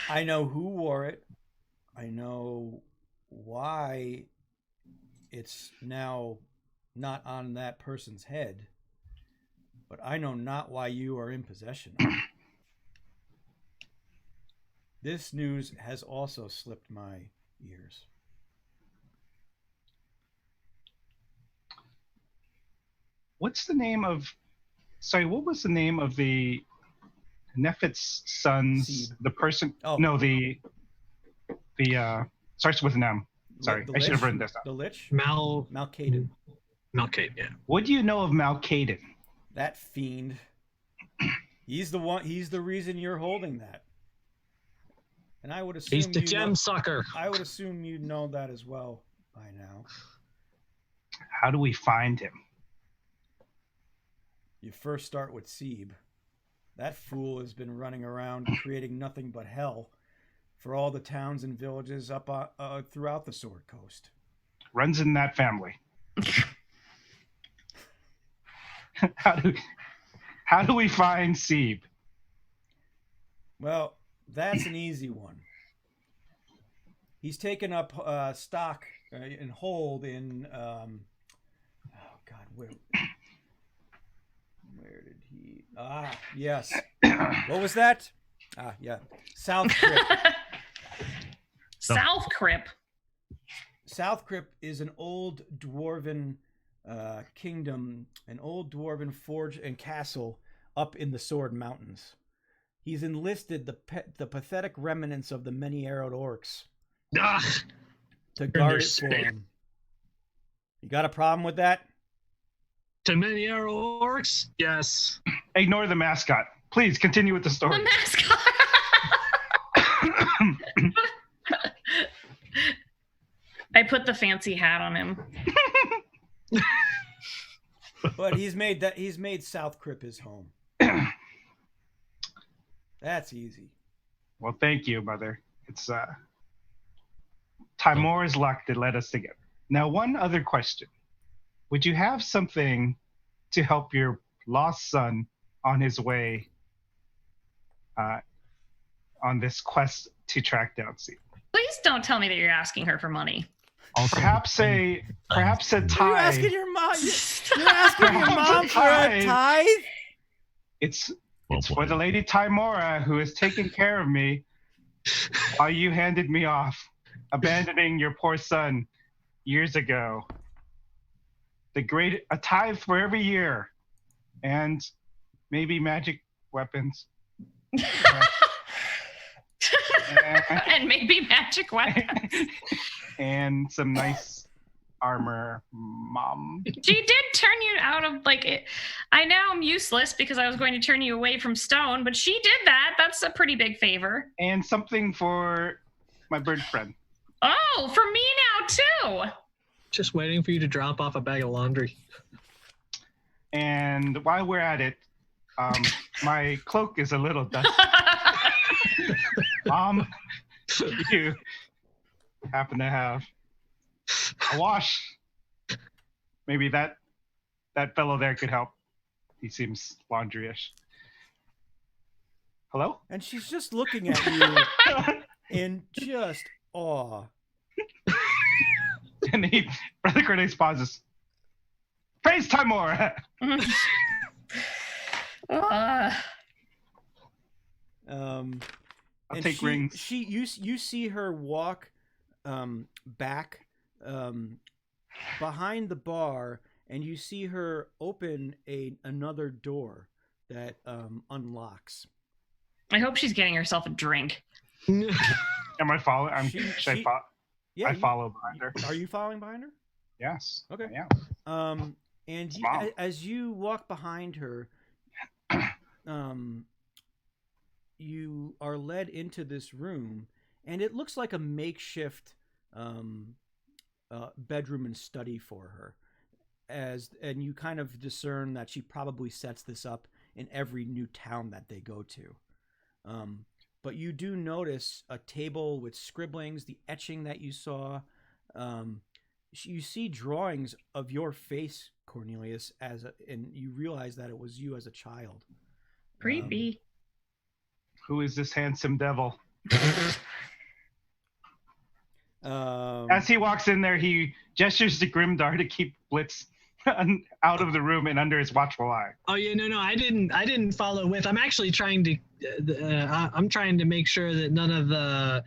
I know who wore it. I know why it's now not on that person's head. But I know not why you are in possession of it. This news has also slipped my ears. What's the name of... Sorry, what was the name of the Nephit's sons? Sebe. The person... Oh. No, the starts with an M. Sorry, The I should have Lich? written this down. The Lich? Malcaden. Malcaden. Yeah. What do you know of Malcaden? That fiend. He's the reason you're holding that. And I would assume He's the gem sucker. I would assume you know that as well by now. How do we find him? You first start with Sebe. That fool has been running around creating nothing but hell for all the towns and villages up throughout the Sword Coast. Runs in that family. How do we find Sebe? Well, that's an easy one. He's taken up stock and hold in. Oh God, where did he? Ah, yes. What was that? Ah, yeah. South Crypt. South Crypt. South Crypt is an old dwarven kingdom, an old dwarven forge and castle up in the Sword Mountains. He's enlisted the pathetic remnants of the many-arrowed orcs Ugh. to guard it Goodness. for him. You got a problem with that? Too many arrow orcs? Yes. Ignore the mascot. Please continue with the The story. mascot. I put the fancy hat on him. But he's made South Crypt his home. That's easy. Well, thank you, Mother. It's Timora's luck that led us together. Now, one other question. Would you have something to help your lost son on his way on this quest to track down Seed? Please don't tell me that you're asking her for money. Also, Perhaps a You're tithe. asking your mom. You're asking your mom for a tithe. It's Well for played. the Lady Timora who has taken care of me while you handed me off, abandoning your poor son years ago. A tithe for every year, and maybe magic weapons. And maybe magic weapons. And some nice armor, Mom. She did turn you out of it. I now am useless because I was going to turn you away from stone, but she did that. That's a pretty big favor. And something for my bird friend. Oh, for me now too. Just waiting for you to drop off a bag of laundry. And while we're at it, my cloak is a little dusty. Mom, you happen to have a wash. Maybe that fellow there could help. He seems laundryish. Hello? And she's just looking at you in just awe. And Brother Cornelius pauses. Praise Timora! I'll I'll take rings. You see her walk back behind the bar, and you see her open another door that unlocks. I hope she's getting herself a drink. Am I following? She- Yeah, I follow behind her. Are you following behind her? Yes. Okay. Yeah. And Mom. as you walk behind her, you are led into this room, and it looks like a makeshift bedroom and study for her. And you kind of discern that she probably sets this up in every new town that they go to. But you do notice a table with scribblings, the etching that you saw. You see drawings of your face, Cornelius, and you realize that it was you as a child. Creepy. Who is this handsome devil? Um, As he walks in there, he gestures to Grimdar to keep Blitz out of the room and under his watchful eye. Oh yeah, no, I didn't follow with. I'm actually trying to. I'm trying to make sure that none of the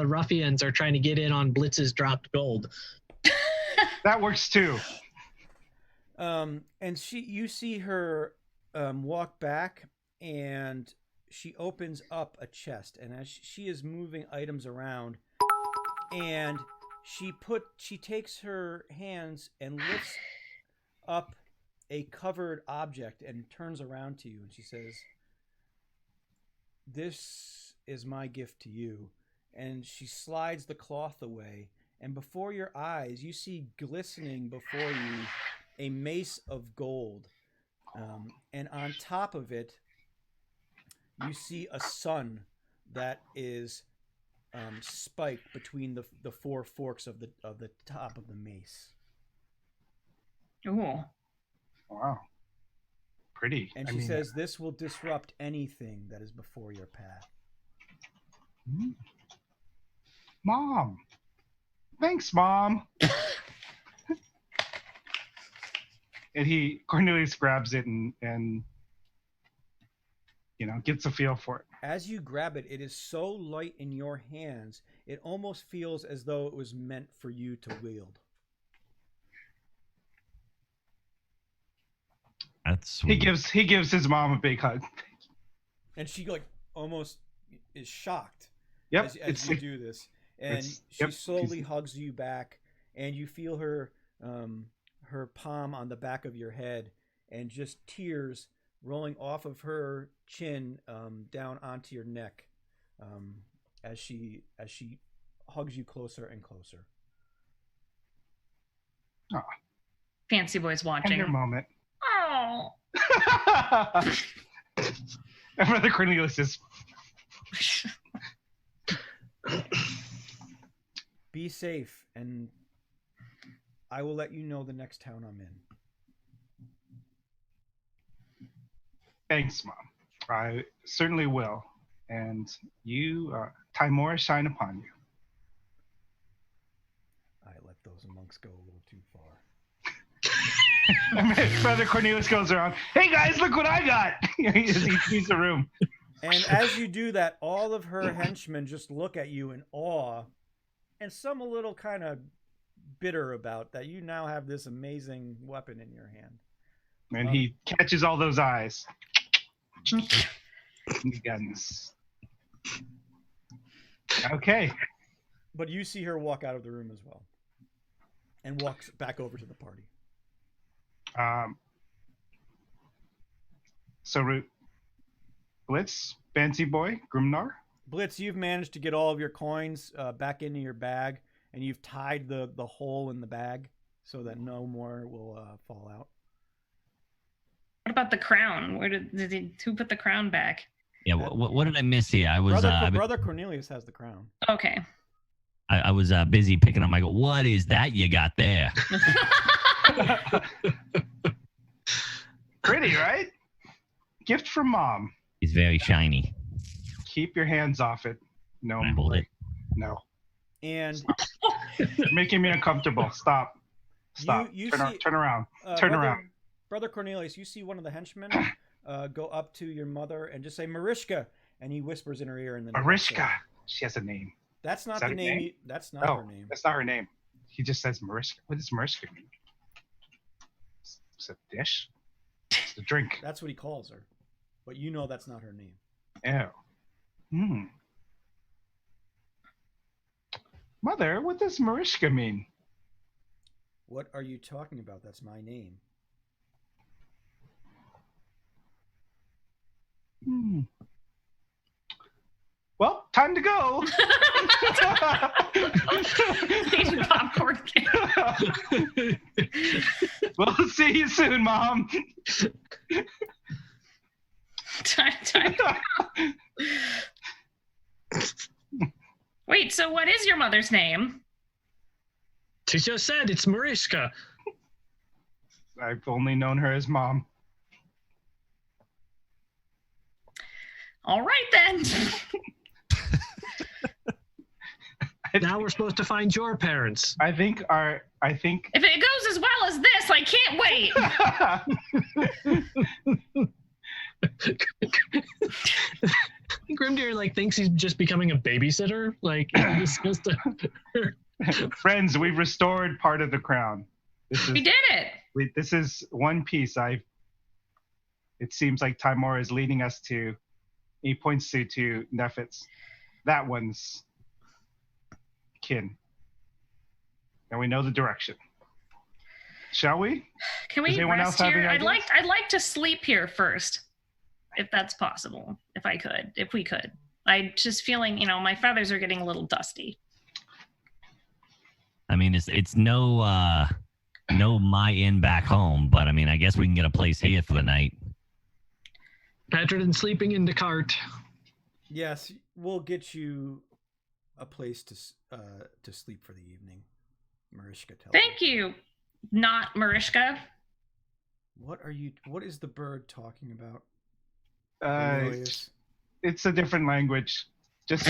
ruffians are trying to get in on Blitz's dropped gold. That works too. and you see her walk back, and she opens up a chest, and as she is moving items around, and she takes her hands and lifts up a covered object and turns around to you, and she says, "This is my gift to you." And she slides the cloth away, and before your eyes you see glistening before you a mace of gold, and on top of it you see a sun that is spiked between the four forks of the top of the mace. Ooh. Wow. Pretty. And she says, "This will disrupt anything that is before your path." Mom. Thanks, Mom. And Cornelius grabs it and gets a feel for it. As you grab it, it is so light in your hands, it almost feels as though it was meant for you to wield. That's sweet. He gives his mom a big hug. And she almost is shocked Yep. as you do this. and It's- she yep, slowly she's- hugs you back, and you feel her palm on the back of your head, and just tears rolling off of her chin down onto your neck, as she hugs you closer and closer. Fancy boy's Tender watching. moment. Oh. And Brother Cornelius is Be safe, and I will let you know the next town I'm in. thanks, Mom. I certainly will. And you, Timora, shine upon you. I let those monks go a little too far. And Brother Cornelius goes around. Hey guys, look what I got! He sees the room. And as you do that, all of her henchmen just look at you in awe, and some a little kind of bitter about that you now have this amazing weapon in your hand. And he catches all those eyes. Guns. Okay. But you see her walk out of the room as well, and walks back over to the party. So Root, Blitz, Fancy Boy, Grimnar. Blitz, you've managed to get all of your coins back into your bag, and you've tied the hole in the bag so that no more will fall out. What about the crown? Who put the crown back? Yeah, what did I miss here? I was Brother Cornelius has the crown. Okay. I was busy picking up. I go, what is that you got there? Pretty, right? Gift from Mom. It's very shiny. Keep your hands off it. No, Can I hold it? No. And You're making me uncomfortable. Stop. Stop. You turn see- around. Turn around. Brother Cornelius, you see one of the henchmen go up to your mother and just say, Marishka, and he whispers in her ear. And then Marishka. She has a name. That's not Is that the her name. name? That's not her name. That's not her name. He just says Marishka. What does Marishka mean? It's a dish? It's a drink. That's what he calls her, but you know that's not her name. Ew. Mother, what does Marishka mean? What are you talking about? That's my name. Well, time to go. Eating popcorn. We'll see you soon, Mom. Time. Wait, so what is your mother's name? She just said it's Marishka. I've only known her as Mom. All right then. Now we're supposed to find your parents. I think If it goes as well as this, I can't wait. Grimdeer thinks he's just becoming a babysitter. He's supposed to. Friends, we've restored part of the crown. We did it. This is one piece. It seems like Timor is leading us to. He points to Nephits. That one's kin. And we know the direction. Shall we? Can we Does anyone else rest have here? any I'd like to sleep here first, if that's possible. If we could. I'm just feeling, my feathers are getting a little dusty. I mean, it's no my inn back home, but I mean, I guess we can get a place here for the night. Better than sleeping in the cart. Yes, we'll get you a place to sleep for the evening. Marishka tells Thank you, not Marishka. What is the bird talking about? It's a different language. Just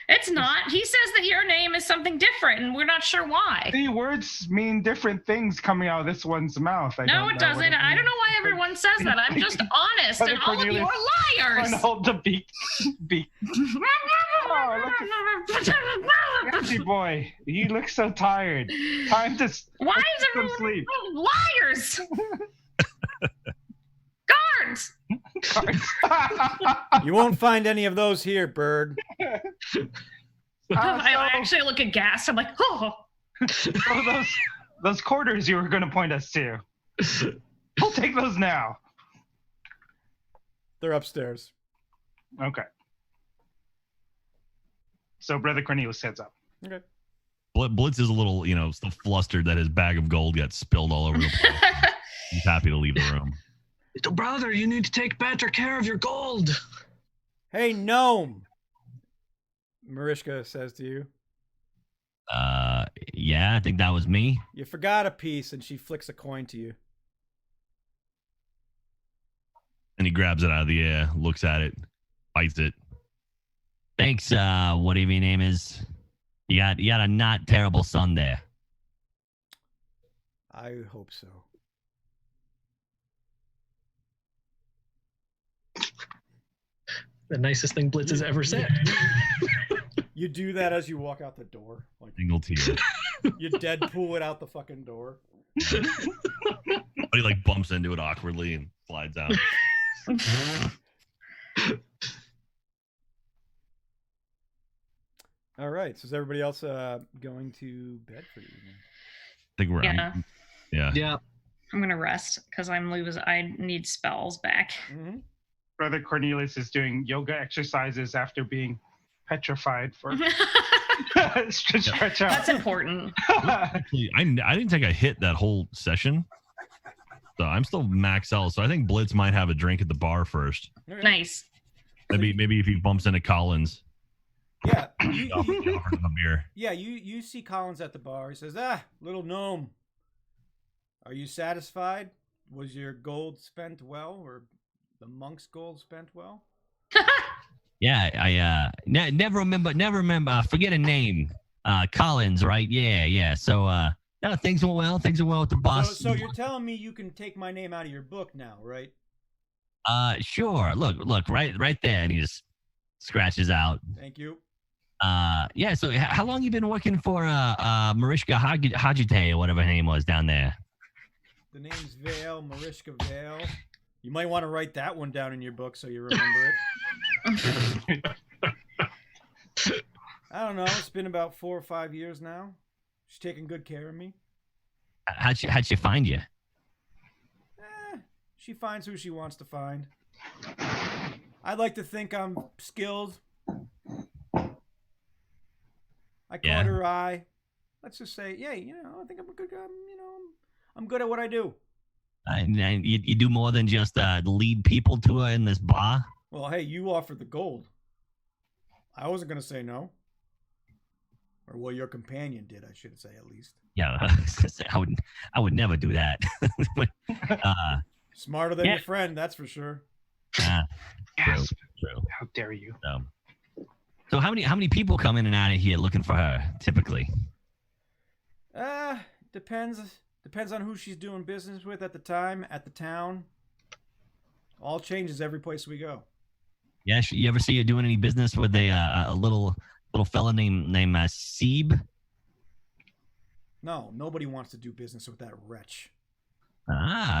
It's not. He says that your name is something different, and we're not sure why. the words mean different things coming out of this one's mouth. No, it doesn't. I don't know why everyone says that. I'm just honest, and all of you are liars. Hold the beak. Fancy boy, you look so tired. Time to Why get is some everyone sleep. liars? Guards. You won't find any of those here, bird. I actually look aghast. I'm like, oh. So those quarters you were going to point us to. We'll take those now. They're upstairs. Okay. So Brother Cornelius heads up. Okay. Blitz is a little, still flustered that his bag of gold got spilled all over the place. He's happy to leave the room. Little brother, you need to take better care of your gold. Hey, gnome! Marishka says to you. Yeah, I think that was me. You forgot a piece, and she flicks a coin to you. And he grabs it out of the air, looks at it, bites it. Thanks, whatever your name is. You got a not terrible son there. I hope so. The nicest thing Blitz has ever said. You do that as you walk out the door. Like Single tear. you Deadpool it out the fucking door. But he like bumps into it awkwardly and slides out. All right. So is everybody else going to bed for the evening? I think we're Yeah. Yeah. I'm gonna rest because I need spells back. Mm-hmm. Brother Cornelius is doing yoga exercises after being petrified for stretch out. That's important. Actually, I didn't take a hit that whole session. So I'm still max L. So I think Blitz might have a drink at the bar first. Okay. Nice. Maybe if he bumps into Collins. Yeah. Offer him a beer. Yeah, you see Collins at the bar. He says, little gnome, are you satisfied? Was your gold spent well, or the monk's gold spent well? Yeah, I never remember. Forget a name. Collins, right? Yeah. So no, things went well. Things went well with the boss. So you're telling me you can take my name out of your book now, right? Sure. Look, right there, and he just scratches out. Thank you. Yeah. So how long you been working for Marishka Hajite or whatever her name was down there? The name's Vale, Marishka Vale. You might want to write that one down in your book so you remember it. I don't know. It's been about 4 or 5 years now. She's taking good care of me. How'd she find you? She finds who she wants to find. I'd like to think I'm skilled. I caught her eye. Let's just say, I think I'm a good guy. I'm good at what I do. And you do more than just lead people to her in this bar? Well, hey, you offered the gold. I wasn't going to say no. Or well, your companion did, I should say, at least. Yeah, I would never do that. Smarter than your friend, that's for sure. Yes. True. How dare you? So how many people come in and out of here looking for her typically? Depends on who she's doing business with at the time, at the town. All changes every place we go. Yeah, you ever see her doing any business with a little fella named Seeb? No, nobody wants to do business with that wretch.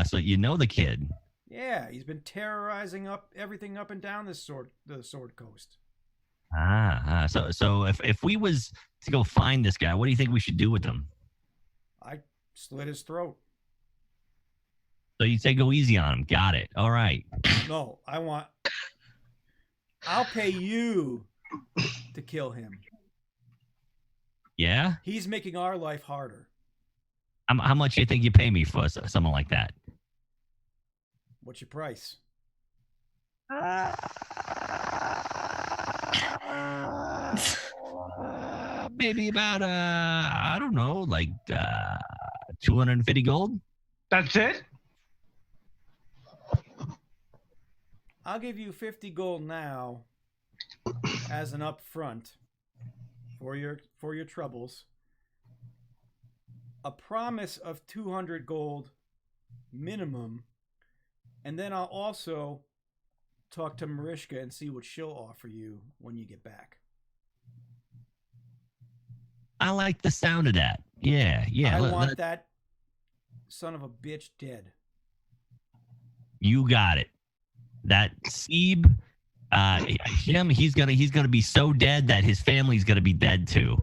So you know the kid. Yeah, he's been terrorizing everything up and down the Sword Coast. So if we was to go find this guy, what do you think we should do with him? I slit his throat. So you say go easy on him. Got it. All right. No, I'll pay you to kill him. Yeah? He's making our life harder. How much do you think you pay me for something like that? What's your price? Maybe about I don't know, like 250 gold. That's it? I'll give you 50 gold now as an upfront for your troubles. A promise of 200 gold minimum, and then I'll also talk to Marishka and see what she'll offer you when you get back. I like the sound of that. Yeah. I want that son of a bitch dead. You got it. That Seeb him, he's gonna be so dead that his family's gonna be dead too.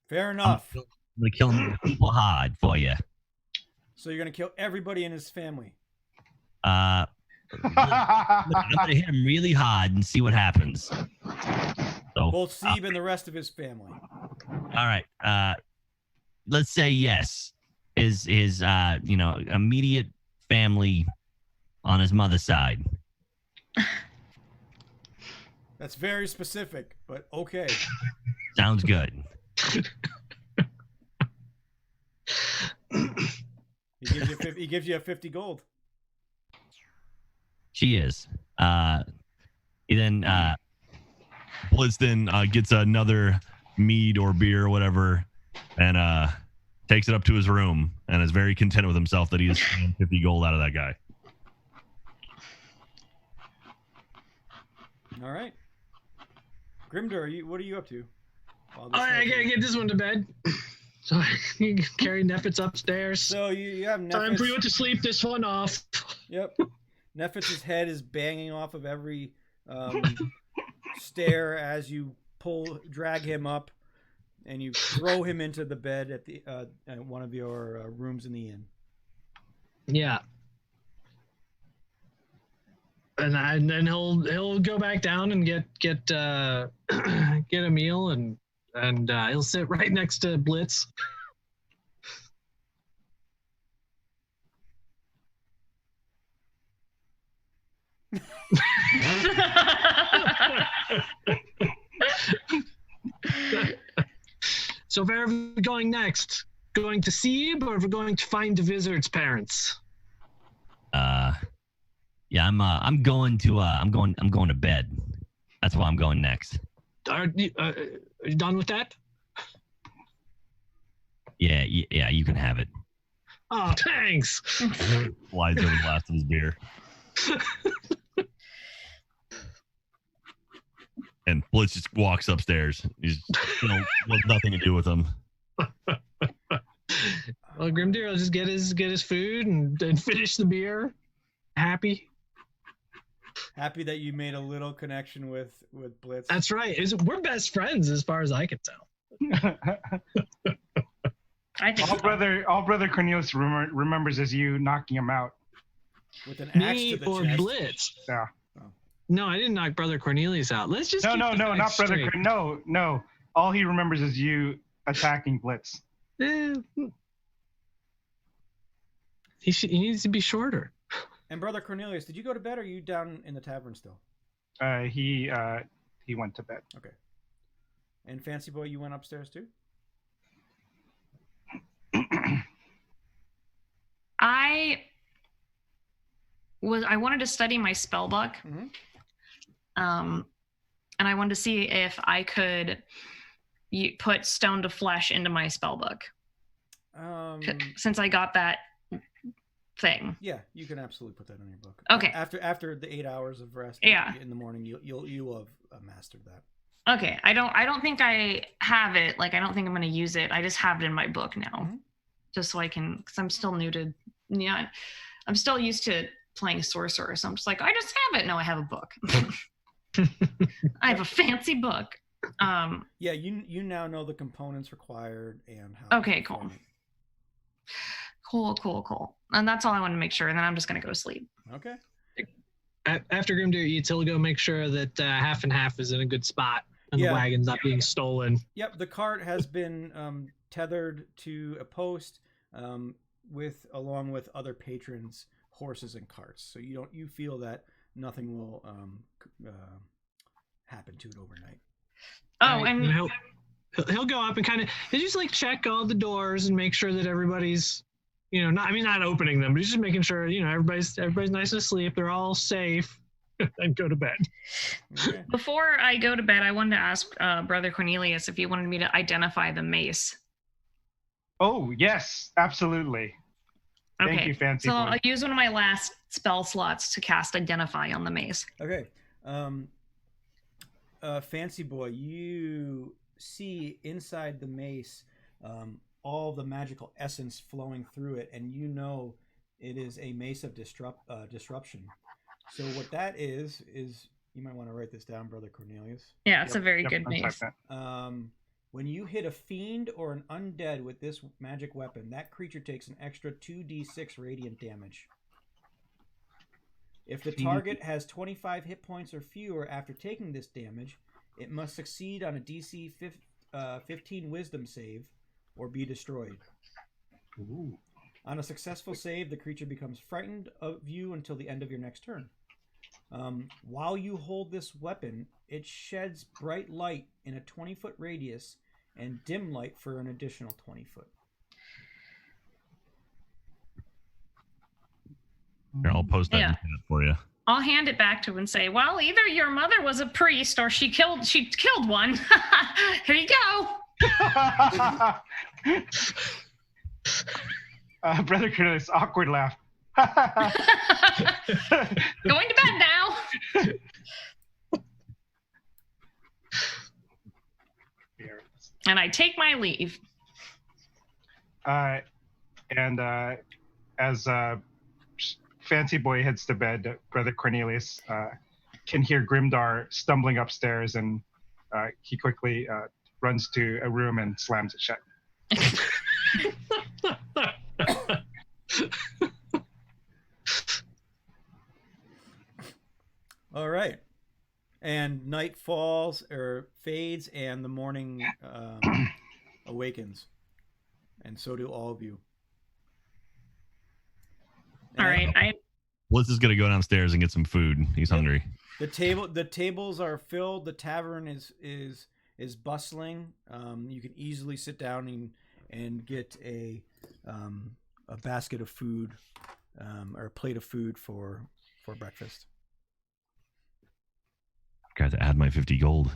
Fair enough. I'm gonna kill him people hard for you. So you're gonna kill everybody in his family. I'm gonna hit him really hard and see what happens. So, Both Seb and the rest of his family. all right. Let's say yes. His immediate family on his mother's side. That's very specific, but okay. Sounds good. He gives you a 50 gold. She is. Then Blitz then gets another mead or beer or whatever, and takes it up to his room, and is very content with himself that he has 50 gold out of that guy. All right. Grimdur, what are you up to? I gotta get this one to bed. So I can carry Nefitz upstairs. So you have Nefitz. Time for you to sleep this one off. Yep. Nefitz's head is banging off of every stair as you drag him up, and you throw him into the bed at one of your rooms in the inn. Yeah. And then he'll go back down and get a meal and he'll sit right next to Blitz. So where are we going next? Going to Seb, or are we going to find the wizard's parents? Yeah, I'm going to bed. That's why I'm going next. Are you done with that? Yeah, you can have it. Oh, thanks. Slides over the last of his beer. And Blitz just walks upstairs. He's wants nothing to do with him. Well, Grimdeer will just get his food and finish the beer. Happy that you made a little connection with Blitz. That's right. We're best friends as far as I can tell. I think all brother Cornelius remembers is you knocking him out with an axe Me to the or chest. Blitz? Yeah. No, I didn't knock Brother Cornelius out. Let's just No, keep the not facts brother. straight. No. All he remembers is you attacking Blitz. He needs to be shorter. And Brother Cornelius, did you go to bed, or are you down in the tavern still? He went to bed. Okay. And Fancy Boy, you went upstairs too? I wanted to study my spell book. Mm-hmm. And I wanted to see if I could put stone to flesh into my spell book. Since I got that thing. Yeah, you can absolutely put that in your book. Okay. After the 8 hours of rest in the morning, you will have mastered that. Okay. I don't think I have it. Like, I don't think I'm going to use it. I just have it in my book now. Mm-hmm. Just so I can, because I'm still new to, I'm still used to playing sorcerer. So I'm just like, I just have it. No, I have a book. I have a fancy book. Yeah, you now know the components required and how. Okay, cool. Cool. And that's all I wanted to make sure. And then I'm just going to go to sleep. Okay. After Grimdeer eats, he'll go make sure that half and half is in a good spot and the wagon's not being stolen. Yep, the cart has been tethered to a post along with other patrons' horses and carts. So you feel that nothing will happen to it overnight. Oh, Right. and he'll go up and he'll just like check all the doors and make sure that everybody's, not opening them, but he's just making sure, everybody's nice and asleep. They're all safe, and go to bed. Okay. before I go to bed, I wanted to ask Brother Cornelius if he wanted me to identify the mace. Oh, yes, absolutely. Okay. Thank you, Fancy So Boy. I'll use one of my last spell slots to cast Identify on the mace. Okay. Fancy Boy, you see inside the mace all the magical essence flowing through it, and It is a mace of disruption. So what that is you might want to write this down, Brother Cornelius. Yeah, it's a very good I'll type mace. that. When you hit a fiend or an undead with this magic weapon, that creature takes an extra 2d6 radiant damage. If the target has 25 hit points or fewer after taking this damage, it must succeed on a DC 15 wisdom save or be destroyed. Ooh. On a successful save, the creature becomes frightened of you until the end of your next turn. While you hold this weapon, it sheds bright light in a 20-foot radius and dim light for an additional 20 foot. Here, I'll post that in the chat for you. I'll hand it back to him and say, well, either your mother was a priest or she killed one. Here you go. Brother Curtis, awkward laugh. Going to bed now. And I take my leave. And as Fancy Boy heads to bed, Brother Cornelius can hear Grimdar stumbling upstairs, and he quickly runs to a room and slams it shut. All right. And night falls or fades, and the morning awakens. And so do all of you. All right. Blitz is gonna go downstairs and get some food. He's hungry. The tables are filled. The tavern is bustling. You can easily sit down and get a basket of food or a plate of food for breakfast. Got to add my 50 gold.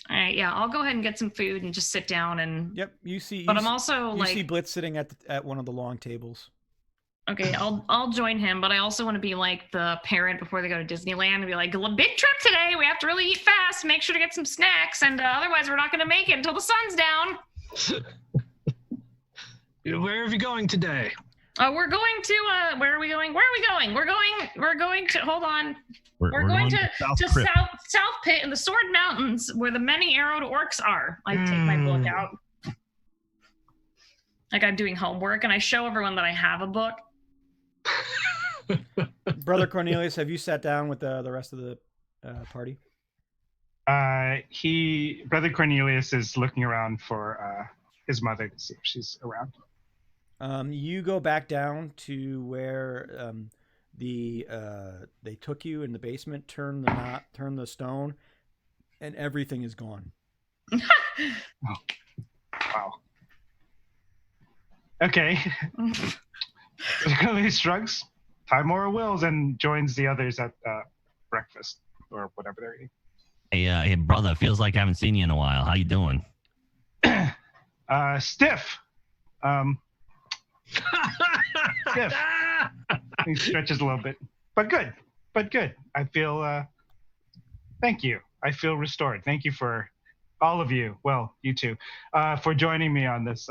All right, yeah, I'll go ahead and get some food and just sit down and. Yep, you see. But I'm also you see Blitz sitting at one of the long tables. Okay, I'll join him, but I also want to be like the parent before they go to Disneyland and be like, big trip today. We have to really eat fast. Make sure to get some snacks, and otherwise we're not going to make it until the sun's down. Where are you going today? We're going to. Where are we going? Where are we going? We're going to. Hold on. We're going to South Pit in the Sword Mountains, where the many arrowed orcs are. I take my book out, like I'm doing homework, and I show everyone that I have a book. Brother Cornelius, have you sat down with the rest of the party? Brother Cornelius is looking around for his mother to see if she's around. You go back down to where they took you in the basement, turn the stone, and everything is gone. Oh. Wow. Okay. He shrugs, Timora wills, and joins the others at breakfast or whatever they're eating. Hey, brother, feels like I haven't seen you in a while. How you doing? Stiff. Stiff. He stretches a little bit, but good. I feel. Thank you. I feel restored. Thank you for all of you. Well, you two, for joining me on this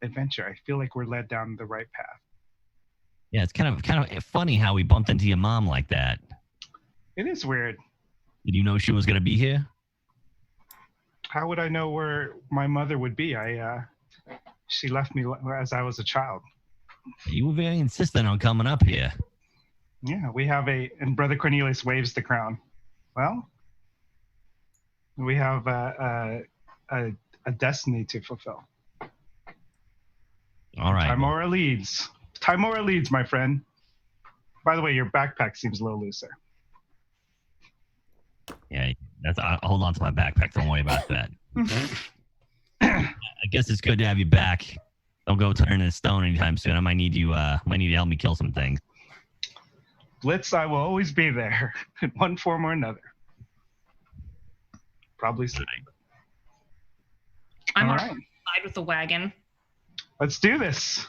adventure. I feel like we're led down the right path. Yeah, it's kind of funny how we bumped into your mom like that. It is weird. Did you know she was gonna be here? How would I know where my mother would be? She left me as I was a child. You were very insistent on coming up here. Yeah, we have and Brother Cornelius waves the crown. Well, we have a destiny to fulfill. All right. Timora leads, my friend. By the way, your backpack seems a little looser. Yeah, I'll hold on to my backpack. Don't worry about that. I guess it's good to have you back. Don't go turn into stone anytime soon. I might need you. Might need to help me kill some things. Blitz, I will always be there in one form or another. Probably sleep. I'm on the side with the wagon. Let's do this.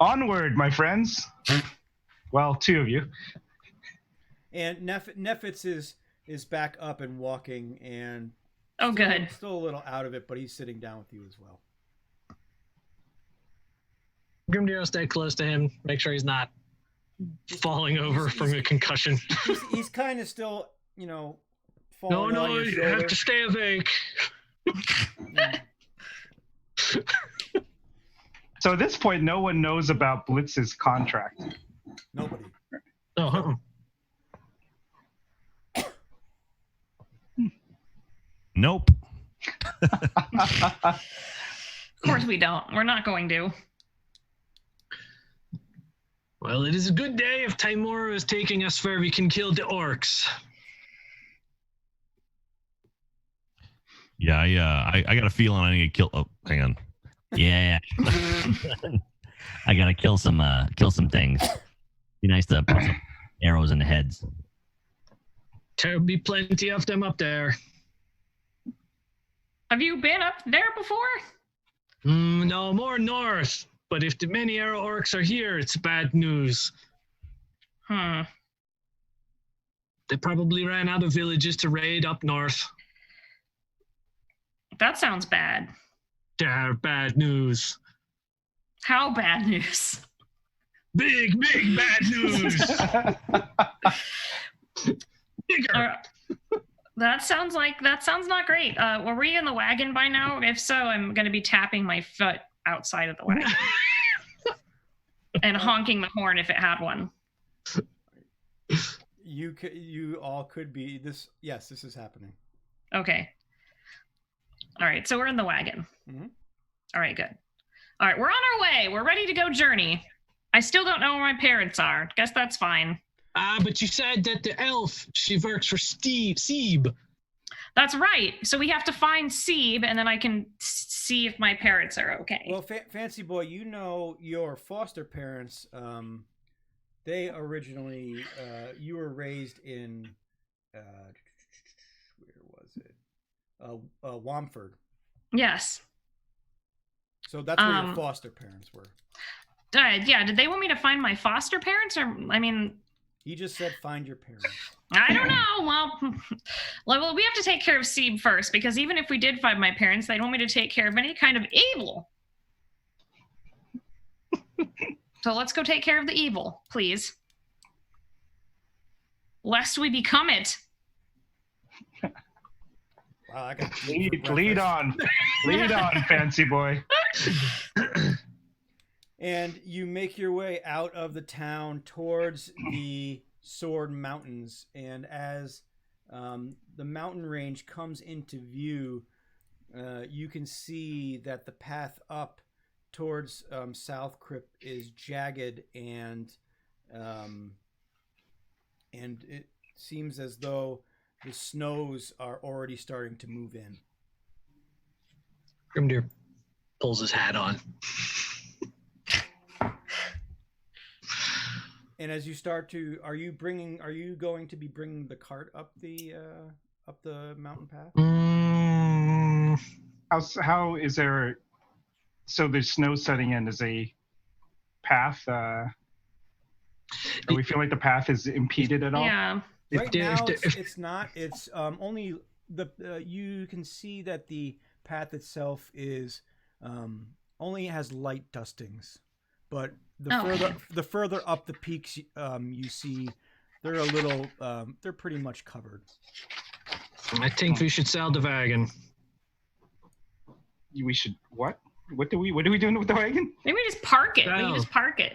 Onward, my friends. Well, two of you. And Nefitz is back up and walking, and good. Still a little out of it, but he's sitting down with you as well. Grimdiro stay close to him. Make sure he's not falling over from a concussion. He's kind of still, No, falling on your you shoulder. have to stay awake. So at this point, no one knows about Blitz's contract. Nobody. Oh, Nope. Of course we don't. We're not going to. well, it is a good day if Timora is taking us where we can kill the orcs. Yeah, I got a feeling I need to kill. Oh, hang on. Yeah. I gotta kill some things. Be nice to put some arrows in the heads. There'll be plenty of them up there. Have you been up there before? No, more north. But if the many arrow orcs are here, it's bad news. Hmm. They probably ran out of villages to raid up north. That sounds bad. They're bad news. How bad news? Big bad news. Bigger. That sounds not great. Were we in the wagon by now? If so, I'm going to be tapping my foot outside of the wagon and honking the horn if it had one. You all could be this. Yes, this is happening. Okay. All right, so we're in the wagon. Mhm. All right, good. All right, we're on our way. We're ready to go journey. I still don't know where my parents are. Guess that's fine. But you said that the elf, she works for Seeb. That's right. So we have to find Seeb, and then I can see if my parents are okay. Well, Fancy Boy, you know your foster parents. They originally, you were raised in, where was it? Wamford. Yes. So that's where your foster parents were. Yeah. Did they want me to find my foster parents, or He just said find your parents. I don't know. Well, we have to take care of Seeb first, because even if we did find my parents, they'd want me to take care of any kind of evil. So let's go take care of the evil, please. Lest we become it. Wow, I got Lead on, Fancy Boy. And you make your way out of the town towards the Sword Mountains. And as the mountain range comes into view, you can see that the path up towards South Crypt is jagged, and it seems as though the snows are already starting to move in. Grimdir pulls his hat on. And as you start to, are you going to be bringing the cart up the mountain path? How is there? So there's snow setting in. Is a path? Do we feel like the path is impeded at all? Yeah. Right now, it's not. It's only you can see that the path itself is only has light dustings, but the further up the peaks you see, they're a little they're pretty much covered. I think we should sell the wagon. We should what? What are we doing with the wagon? Maybe we just park it. We Well. can just park it.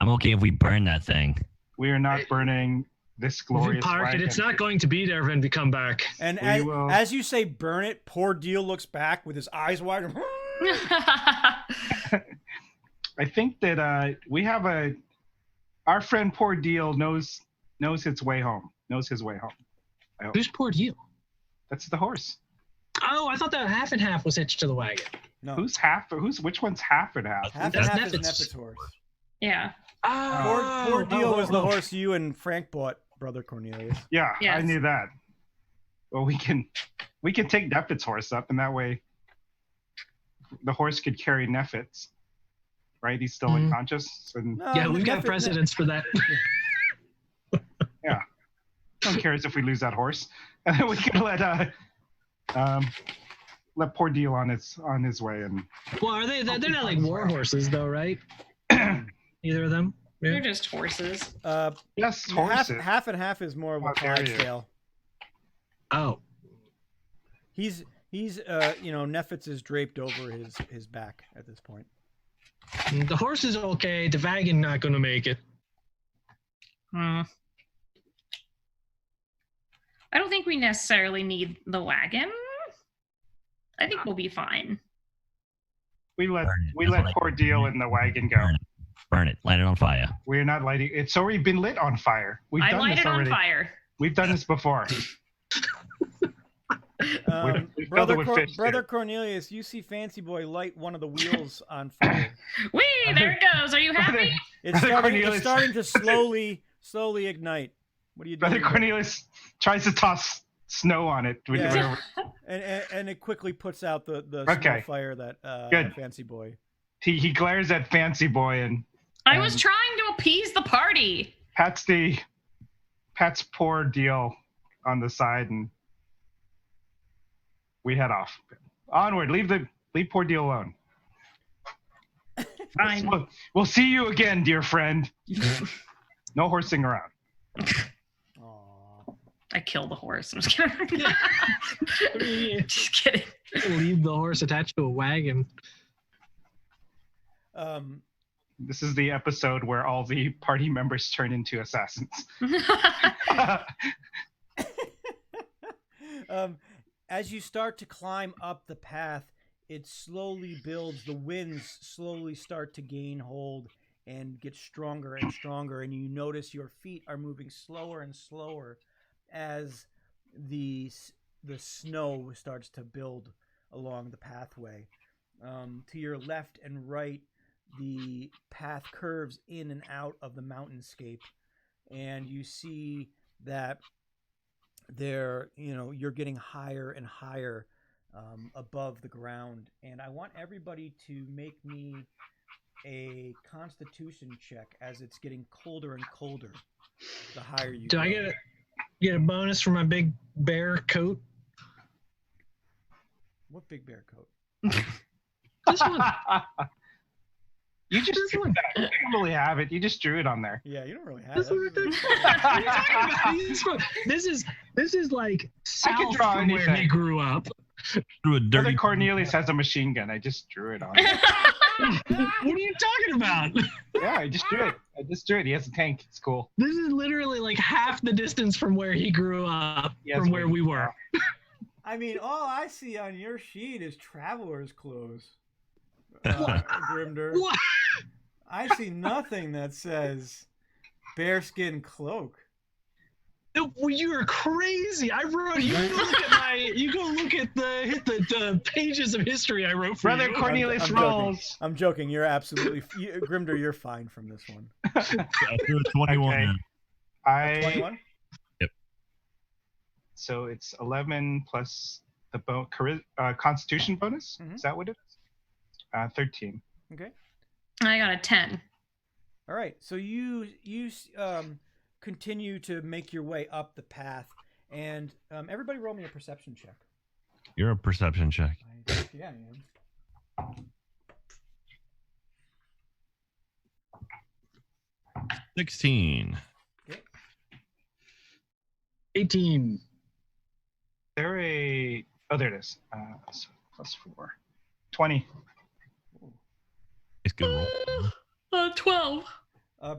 I'm okay if we burn that thing. We are not burning this If we glorious park wagon. it, it's not going to be there when we come back. And We as you say, burn it. Poor Deal looks back with his eyes wide. I think that we have our friend Poor Deal knows his way home. Knows his way home. I hope. Who's poor deal? That's the horse. Oh, I thought that half and half was hitched to the wagon. No, Which one's half and half? half and That's half is Nephet's. Nephet's horse. Yeah. Poor Deal was the horse you and Frank bought, Brother Cornelius. Yeah, I Yes. knew that. Well, we can take Nephet's horse up, and that way the horse could carry Nephet's. Right? He's still Mhm. unconscious, and No, Yeah, we've got Nephet- precedents for that. no one cares if we lose that horse. And then we can let let poor Deal on his way. And Well, are they? They're not like war horses, though, right? Either of them. Yeah. They're just horses. yes, horses. Half and half is more of a Oh, there he is. Clydesdale. Oh. He's Nephitz is draped over his back at this point. The horse is okay. The wagon not gonna make it. I don't think we necessarily need the wagon. I think we'll be fine. We let That's what I- poor Deal in the wagon go. Burn it. Light it on fire. We're not lighting. It's already been lit on fire. We've I done light this it on already. fire. We've done this before. we filled it with fish, Brother too. Cornelius, you see Fancy Boy light one of the wheels on fire. Whee! There it goes. Are you happy? It's Brother starting, Cornelius. to slowly ignite. What are you doing? Brother Cornelius tries to toss snow on it. with Yeah. whatever. And it quickly puts out the Okay. small fire that Good. Fancy Boy. He glares at Fancy Boy and I was trying to appease the party. pats poor Deal on the side, and we head off. Onward. Leave poor Deal alone. Fine. We'll see you again, dear friend. No horsing around. Aww. I killed the horse. I'm just kidding. Just kidding. Leave the horse attached to a wagon. This is the episode where all the party members turn into assassins. As you start to climb up the path, it slowly builds. The winds slowly start to gain hold and get stronger and stronger, and you notice your feet are moving slower and slower as the snow starts to build along the pathway. To your left and right, the path curves in and out of the mountainscape, and you see that you're getting higher and higher above the ground. And I want everybody to make me a Constitution check as it's getting colder and colder the higher you Do go. I get a bonus for my big bear coat? What big bear coat? This one. You just drew that. You don't really have it. You just drew it on there. Yeah, you don't really have This, it. one right there. What are you talking about? This is like I could south draw from where he anything. grew up. Through a Brother dirty. Cornelius has a machine gun. I just drew it on. What are you talking about? Yeah, I just drew it. He has a tank. It's cool. This is literally like half the distance from where he grew up Yes, from where we were. I mean, all I see on your sheet is traveler's clothes. Grimder. What? I see nothing that says bearskin cloak. Well, you are crazy. I wrote. You go look at the pages of history I wrote for Brother you. Cornelius I'm joking. rolls. I'm joking. You're absolutely Grimder. You're fine from this one. I threw a 21 Okay. in. 21. So it's 11 plus the Constitution bonus. Mhm. Is that what it is? 13. Okay. I got a 10. All right. So you continue to make your way up the path, and everybody roll me a perception check. You're a perception check. Yeah, I am. 16. 18. There oh, there it is. So plus 4. 20. It's good roll. 12.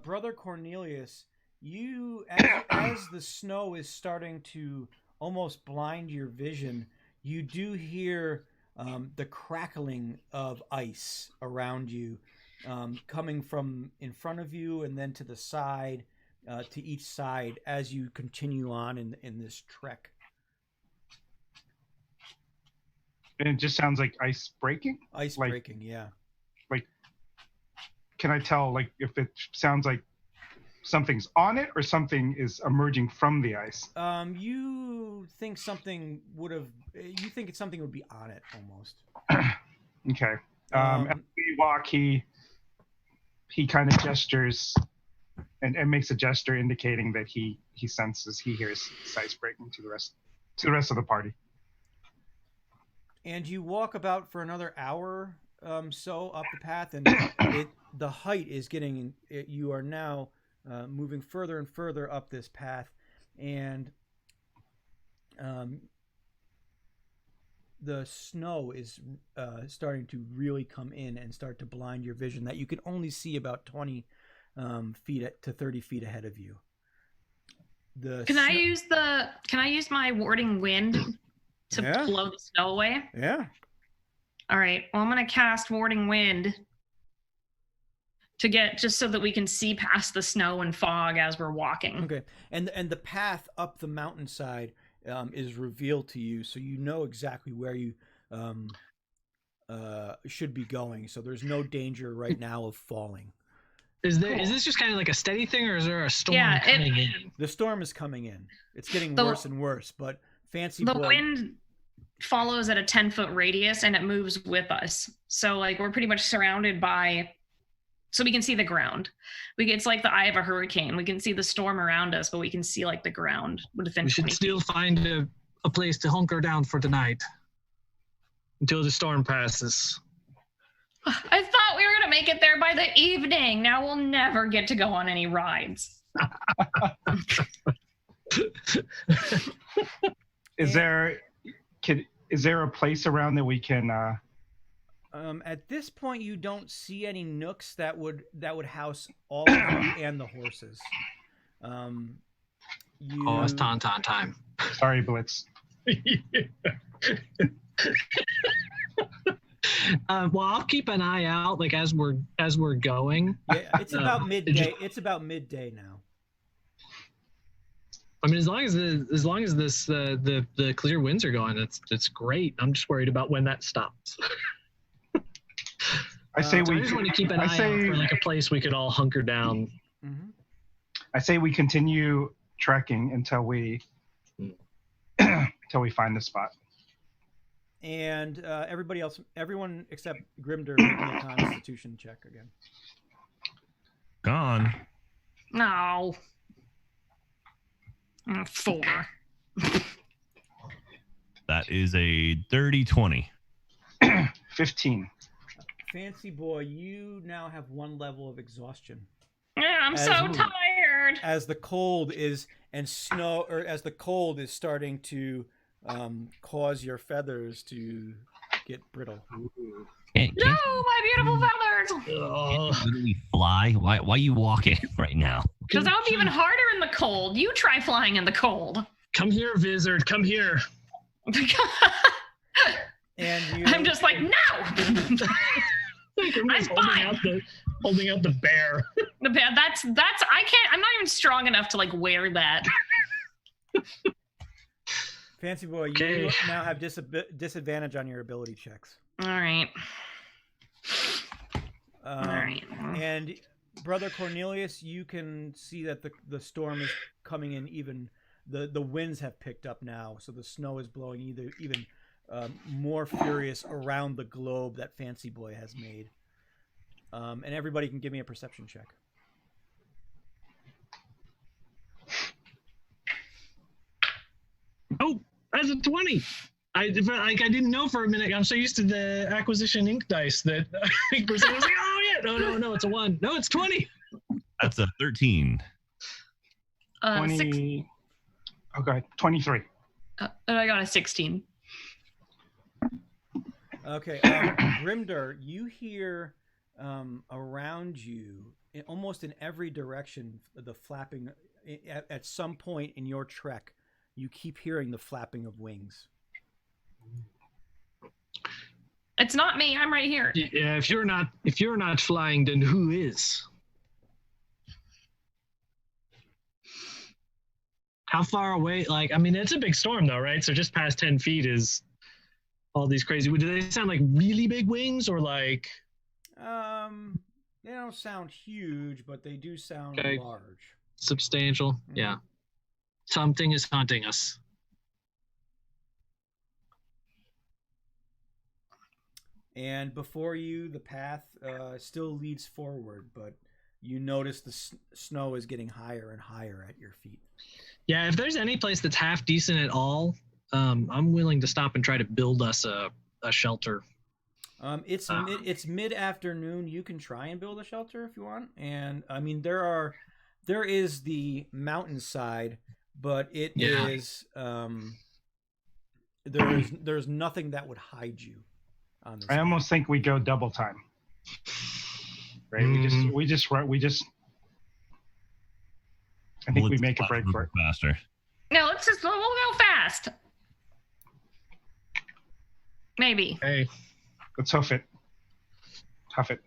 Brother Cornelius, you as the snow is starting to almost blind your vision, you do hear the crackling of ice around you, coming from in front of you and then to the side, to each side as you continue on in this trek. And it just sounds like ice breaking. Ice Like- breaking, yeah. Can I tell if it sounds like something's on it or something is emerging from the ice? You think something would have? You think something would be on it almost. Okay. As we walk, he kind of gestures and makes a gesture indicating that he hears ice breaking to the rest of the party. And you walk about for another hour so up the path, and the height is getting. You are now moving further and further up this path, and the snow is starting to really come in and start to blind your vision. That you can only see about 20 feet to 30 feet ahead of you. Can I use my warding wind to blow the snow away? Yeah. All right. Well, I'm gonna cast warding wind to get just so that we can see past the snow and fog as we're walking. Okay. And the path up the mountainside is revealed to you, so you know exactly where you should be going. So there's no danger right now of falling. Is this just kind of like a steady thing, or is there a storm coming in? The storm is coming in. It's getting worse and worse, but Fancy Boy... The wind follows at a 10-foot radius, and it moves with us. So, like, we're pretty much surrounded by... So we can see the ground. It's like the eye of a hurricane. We can see the storm around us, but we can see, like, the ground within 20 feet. We should still find a place to hunker down for the night until the storm passes. I thought we were going to make it there by the evening. Now we'll never get to go on any rides. Is there a place around that we can at this point you don't see any nooks that would house all of you and the horses. It's Tauntaun time. Sorry, Blitz. Well, I'll keep an eye out, like as we're going. Yeah, it's about midday. It's about midday now. I mean, as long as this the clear winds are going, that's great. I'm just worried about when that stops. I say I just want to keep an eye out for like a place we could all hunker down. Mm-hmm. I say we continue trekking until we find the spot. And everyone except Grimder making a Constitution check again. Gone. No. 4. That is a dirty 20. 15. Fancy boy, you now have 1 level of exhaustion. Yeah, I'm so tired. As the cold is starting to cause your feathers to get brittle. No, my beautiful feathers! Literally fly? Why are you walking right now? Because that would be even harder in the cold. You try flying in the cold. Come here, Vizard. Come here. And I'm just like, no! I'm fine. Holding out the bear. The bear. That's. I can't. I'm not even strong enough to like wear that. Fancy boy, you now have disadvantage on your ability checks. All right. All right. And Brother Cornelius, you can see that the storm is coming in. Even the winds have picked up now, so the snow is blowing even more furious around the globe that Fancy Boy has made. And everybody can give me a perception check. Oh, that's a 20. I didn't know for a minute. I'm so used to the acquisition ink dice that I think was like, oh yeah, no, it's a 1. No, it's 20. That's a 13. 20. Okay, 23. And I got a 16. Okay, Grimder, you hear around you, almost in every direction, the flapping. At some point in your trek, you keep hearing the flapping of wings. It's not me. I'm right here. Yeah, if you're not flying, then who is? How far away? Like, I mean, it's a big storm, though, right? So just past 10 feet is all these crazy. Do they sound like really big wings, or like? They don't sound huge, but they do sound large. Substantial, yeah. Something is haunting us. And before you, the path still leads forward, but you notice the snow is getting higher and higher at your feet. Yeah, if there's any place that's half decent at all, I'm willing to stop and try to build us a a shelter? It's mid afternoon. You can try and build a shelter if you want, and I mean there is the mountainside, but it is there's nothing that would hide you on this. I almost think we go double time. Right? We just. I think we make a break for it. Faster. No, we'll go fast. Maybe. Hey, Let's hoof it. Hoof it.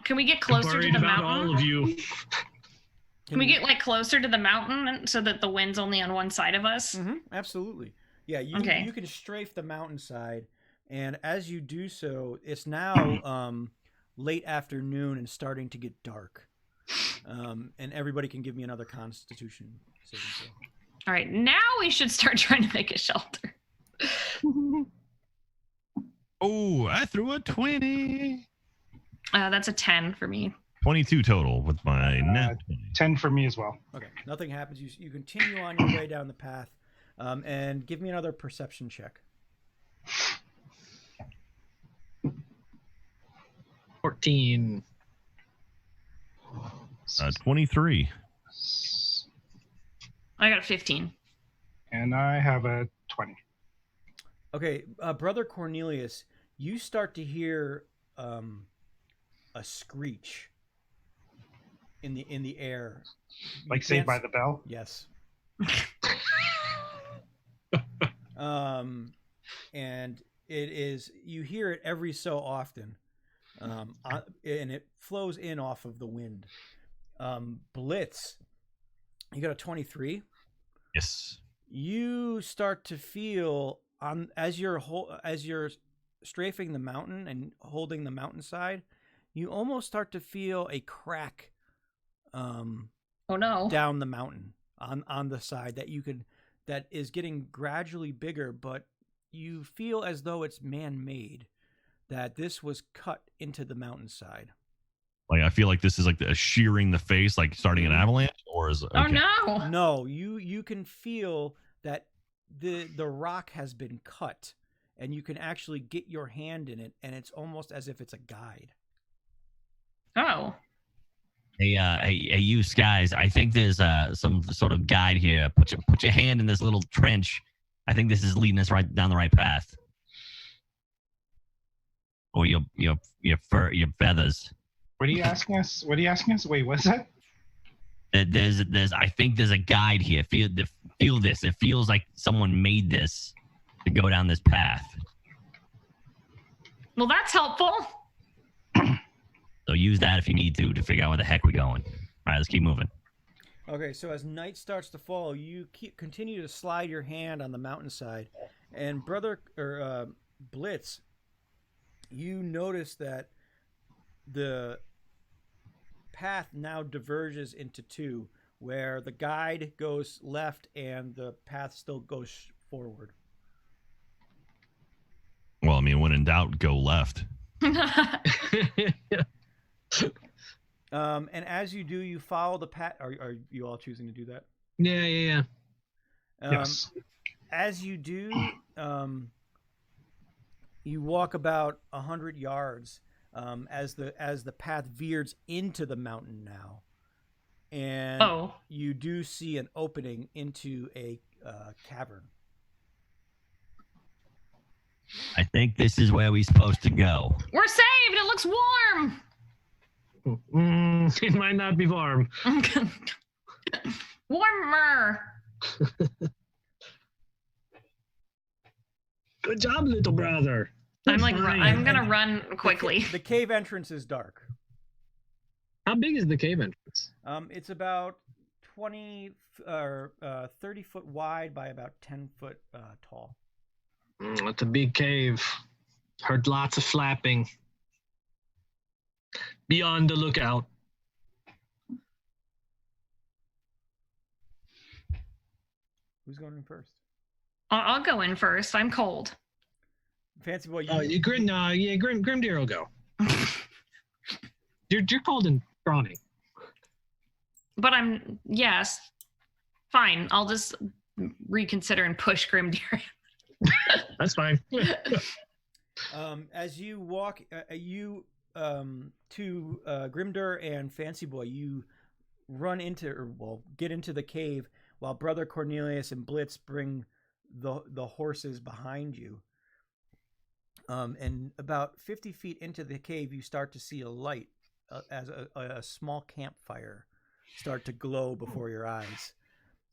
Can we get I'm closer to worried the about mountain? all of you. Can we get like closer to the mountain so that the wind's only on one side of us? Mm-hmm, absolutely. Yeah, you can strafe the mountainside, and as you do so, it's now late afternoon and starting to get dark. And everybody can give me another Constitution saving throw. All right, now we should start trying to make a shelter. Oh, I threw a 20. That's a 10 for me. 22 total with my net. 10 for me as well. Okay, nothing happens. You continue on your way down the path, and give me another perception check. 14. 23. I got a 15. And I have a 20. Okay, Brother Cornelius, you start to hear a screech in the air. Like Saved by the Bell? Yes. And it is, you hear it every so often, and it flows in off of the wind. Blitz, you got a 23. Yes. You start to feel as you're strafing the mountain and holding the mountainside, you almost start to feel a crack. Oh no! Down the mountain on the side that is getting gradually bigger, but you feel as though it's man-made, that this was cut into the mountainside. Like, I feel like this is like shearing the face, like starting an avalanche, or is okay. Oh no! No, you can feel that the rock has been cut, and you can actually get your hand in it, and it's almost as if it's a guide. Oh. Hey, you guys, I think there's some sort of guide here. Put your hand in this little trench. I think this is leading us right down the right path. Or your feathers. What are you asking us? Wait, what's that? I think there's a guide here. Feel this. It feels like someone made this to go down this path. Well, that's helpful. So use that if you need to figure out where the heck we're going. All right, let's keep moving. Okay, so as night starts to fall, you continue to slide your hand on the mountainside, and Blitz, you notice that the path now diverges into two, where the guide goes left and the path still goes forward. Well, I mean, when in doubt, go left. And as you do, you follow the path. Are you all choosing to do that? Yeah. Yes. As you do, you walk about 100 yards as the path veers into the mountain now, and you do see an opening into a cavern. I think this is where we're supposed to go. We're saved. It looks warm. It might not be warm. Warmer. Good job, little brother. I'm gonna run quickly. The cave entrance is dark. How big is the cave entrance? It's about 20 or 30 foot wide by about 10 foot tall. It's a big cave. Heard lots of flapping. Be on the lookout. Who's going in first? I'll go in first. I'm cold. Fancy boy. Grimdeer will go. You're cold and scrawny. But yes. Fine. I'll just reconsider and push Grimdeer. That's fine. As you walk, to Grimdur and Fancy Boy, you run into, or well, get into the cave while Brother Cornelius and Blitz bring the horses behind you. And about 50 feet into the cave, you start to see a light as a small campfire start to glow before your eyes.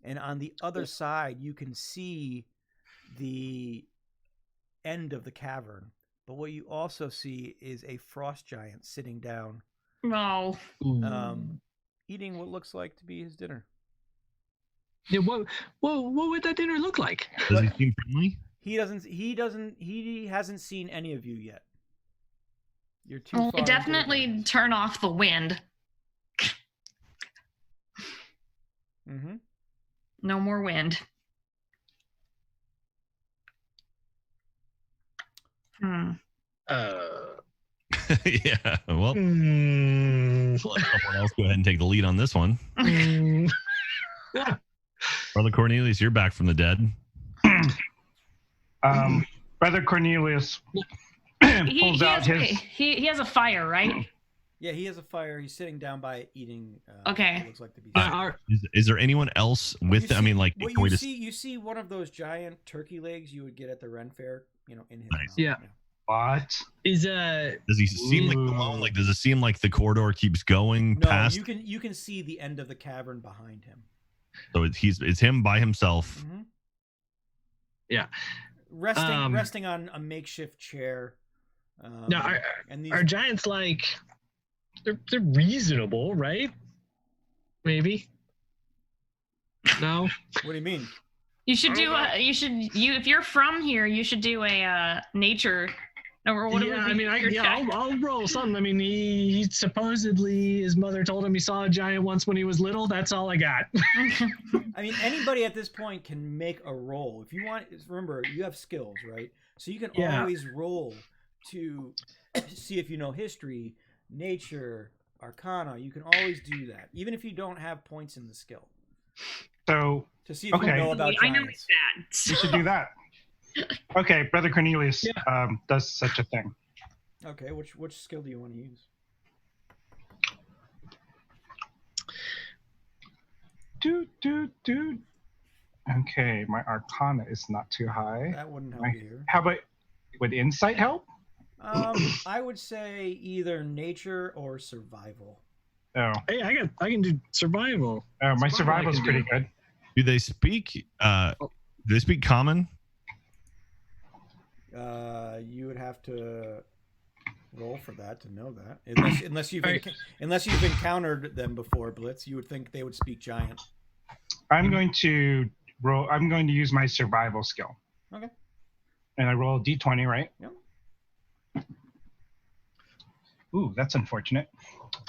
And on the other side, you can see the end of the cavern. But what you also see is a frost giant sitting down, No. eating what looks like to be his dinner. Yeah, what would that dinner look like? Does he seem friendly? He hasn't seen any of you yet. You're too far. I definitely turn off the wind. Mm-hmm. No more wind. Yeah. Well, let someone else go ahead and take the lead on this one. Brother Cornelius, you're back from the dead. Brother Cornelius pulls out his. He has a fire, right? Yeah, he has a fire. He's sitting down by it eating. Okay. What looks like to be. Is there anyone else with them? I mean, like, Well, you see one of those giant turkey legs you would get at the Ren Fair, in his mouth. Yeah. What? Is does he seem like alone? Like, does it seem like the corridor keeps going past? No, you can see the end of the cavern behind him. So it's him by himself. Mm-hmm. Yeah. Resting on a makeshift chair. Now, are giants like they're reasonable, right? Maybe. No. What do you mean? You should do. If you're from here, you should do a nature. Or what I'll roll something. I mean, he supposedly his mother told him he saw a giant once when he was little. That's all I got. I mean, anybody at this point can make a roll. If you want, remember, you have skills, right? So you can always roll to see if you know history, nature, arcana. You can always do that, even if you don't have points in the skill. So to see if you know about giants. I know it's bad. You should do that. Okay, Brother Cornelius does such a thing. Okay, which skill do you want to use? Okay, my Arcana is not too high. That wouldn't help you here. How about, would Insight help? I would say either nature or survival. Oh. Hey, I can do survival. Oh, my survival's pretty good. Do they speak? Do they speak common? You would have to roll for that to know that. Unless you've encountered them before, Blitz, you would think they would speak giant. I'm going to roll. I'm going to use my survival skill. Okay. And I roll a d20, right? Yep. Ooh, that's unfortunate.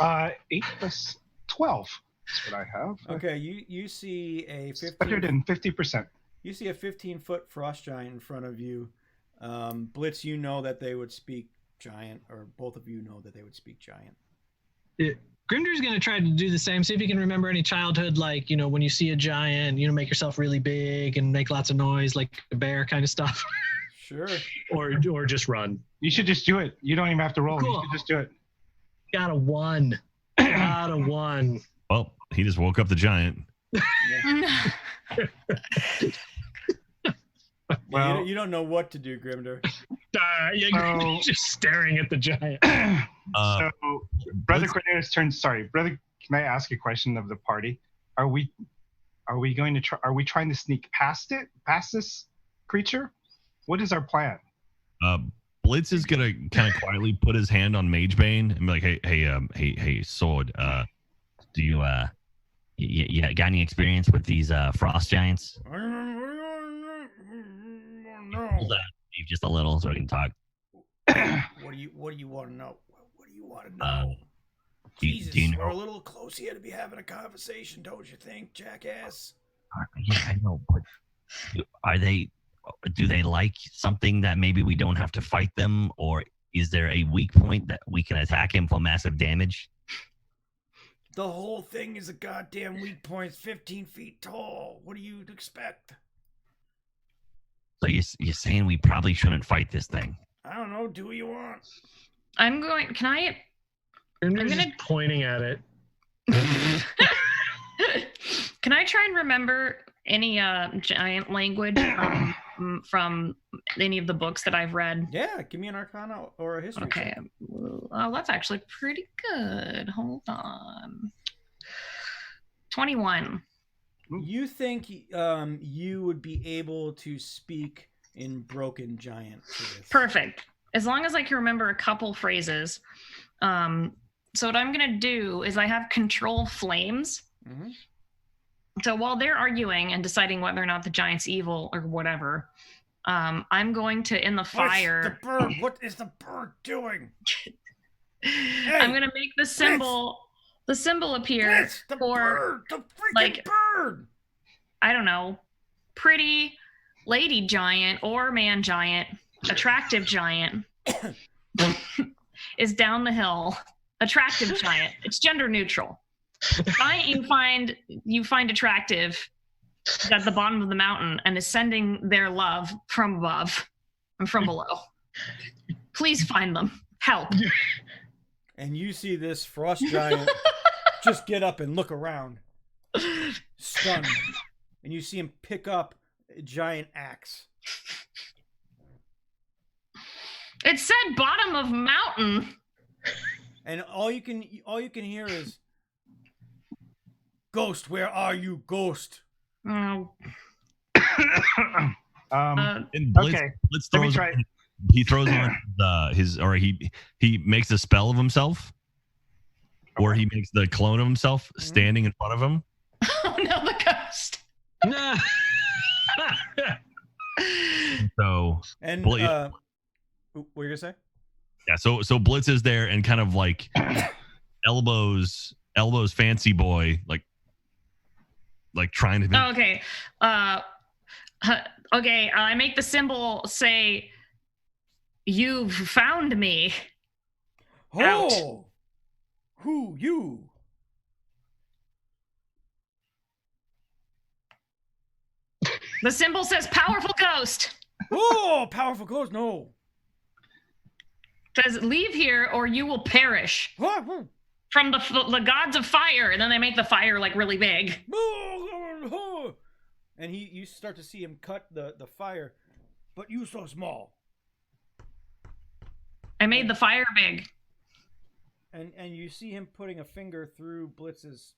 8 plus 12. That's what I have. Okay, you see a 150%. You see a 15-foot frost giant in front of you. Blitz, you know that they would speak giant, or both of you know that they would speak giant. Grimdar's going to try to do the same. See if you can remember any childhood, like, when you see a giant, make yourself really big and make lots of noise, like a bear kind of stuff. Sure. or just run. You should just do it. You don't even have to roll. Cool. You should just do it. Got a 1. Got a 1. Well, he just woke up the giant. Well, you don't know what to do, Grimdar. You're just staring at the giant. So, Brother Cornelius turns. Sorry, brother. Can I ask a question of the party? Are we going to try? Are we trying to sneak past this creature? What is our plan? Blitz is gonna kind of quietly put his hand on Magebane and be like, "Hey, sword. Do you got any experience with these frost giants?" Hold on, Steve, just a little so I can talk. What do you want to know? What do you want to know? Jesus, do you know? we're a little close here to be having a conversation, don't you think, jackass? Yeah, I know, but do they like something that maybe we don't have to fight them, or is there a weak point that we can attack him for massive damage? The whole thing is a goddamn weak point. It's 15 feet tall. What do you expect? So you're saying we probably shouldn't fight this thing? I don't know. Do what you want. I'm going. Can I? Grimdar's gonna- just pointing at it. Can I try and remember any giant language from any of the books that I've read? Yeah, give me an Arcana or a history. Okay. check. Oh, that's actually pretty good. Hold on. 21. You think you would be able to speak in Broken Giant for this? Perfect. As long as I can remember a couple phrases. So what I'm gonna do is I have control flames. Mm-hmm. So while they're arguing and deciding whether or not the giant's evil or whatever, I'm going to in the fire. The bird. What is the bird doing? I'm gonna make the symbol. The symbol appear Blitz, the for bird. The freaking like- bird. I don't know, pretty lady giant or man giant, attractive giant is down the hill. Attractive giant. It's gender neutral. Giant you find attractive is at the bottom of the mountain and is sending their love from above and from below. Please find them. Help. And you see this frost giant just get up and look around, stunned. And you see him pick up a giant axe. It said bottom of mountain. And all you can hear is, "Ghost, where are you, Ghost?" Oh, And Blitz, Okay, Blitz let me throws try. he throws on he makes a spell of himself, or he makes the clone of himself standing in front of him. oh no, the ghost. No. So And Well, what were you gonna say? yeah, so Blitz is there and kind of like elbows Fancy Boy like trying to be, Oh, okay. Okay. I make the symbol say, "You've found me." Out. Oh, who you? The symbol says "Powerful Ghost." Oh, powerful ghost. No. Says "Leave here or you will perish." Oh, From the gods of fire, and then they make the fire like really big. oh. And you start to see him cut the fire, but you so small. I made the fire big. And you see him putting a finger through Blitz's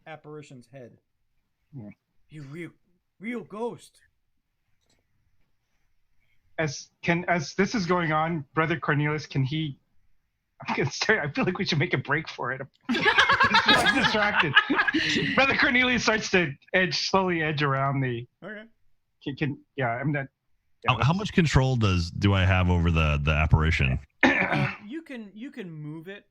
apparition's head. Yeah. You real ghost. As this is going on, Brother Cornelius, can he? I'm gonna start. I feel like we should make a break for it. I'm distracted. Brother Cornelius starts to slowly edge around the. Okay. I'm not. Yeah, how much control do I have over the apparition? You can move it,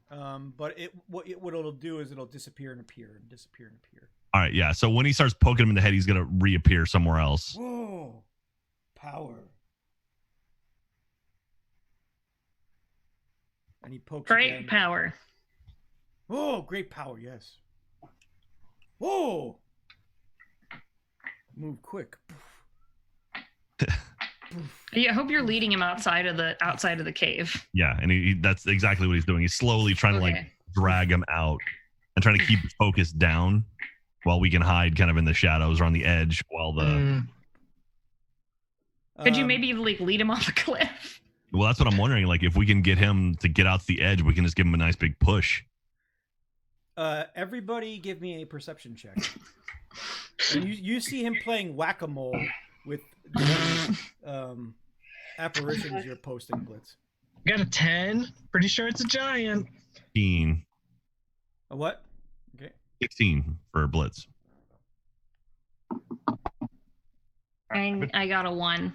but what it'll do is it'll disappear and appear and disappear and appear. All right, yeah. So when he starts poking him in the head, he's gonna reappear somewhere else. Whoa, power! And he pokes Great again. power. Oh, great power! Yes. Whoa! Move quick. Yeah, I hope you're leading him outside of the cave. Yeah, and that's exactly what he's doing. He's slowly trying to like Okay. drag him out and trying to keep his focus down while we can hide kind of in the shadows or on the edge while the. Could you maybe like lead him off a cliff? Well, that's what I'm wondering. Like, if we can get him to get out to the edge, we can just give him a nice big push. Everybody, give me a perception check. And you see him playing whack-a-mole with the apparitions you're posting, Blitz. Got a 10. Pretty sure it's a giant. 16 A what? Okay. for Blitz. I got a 1.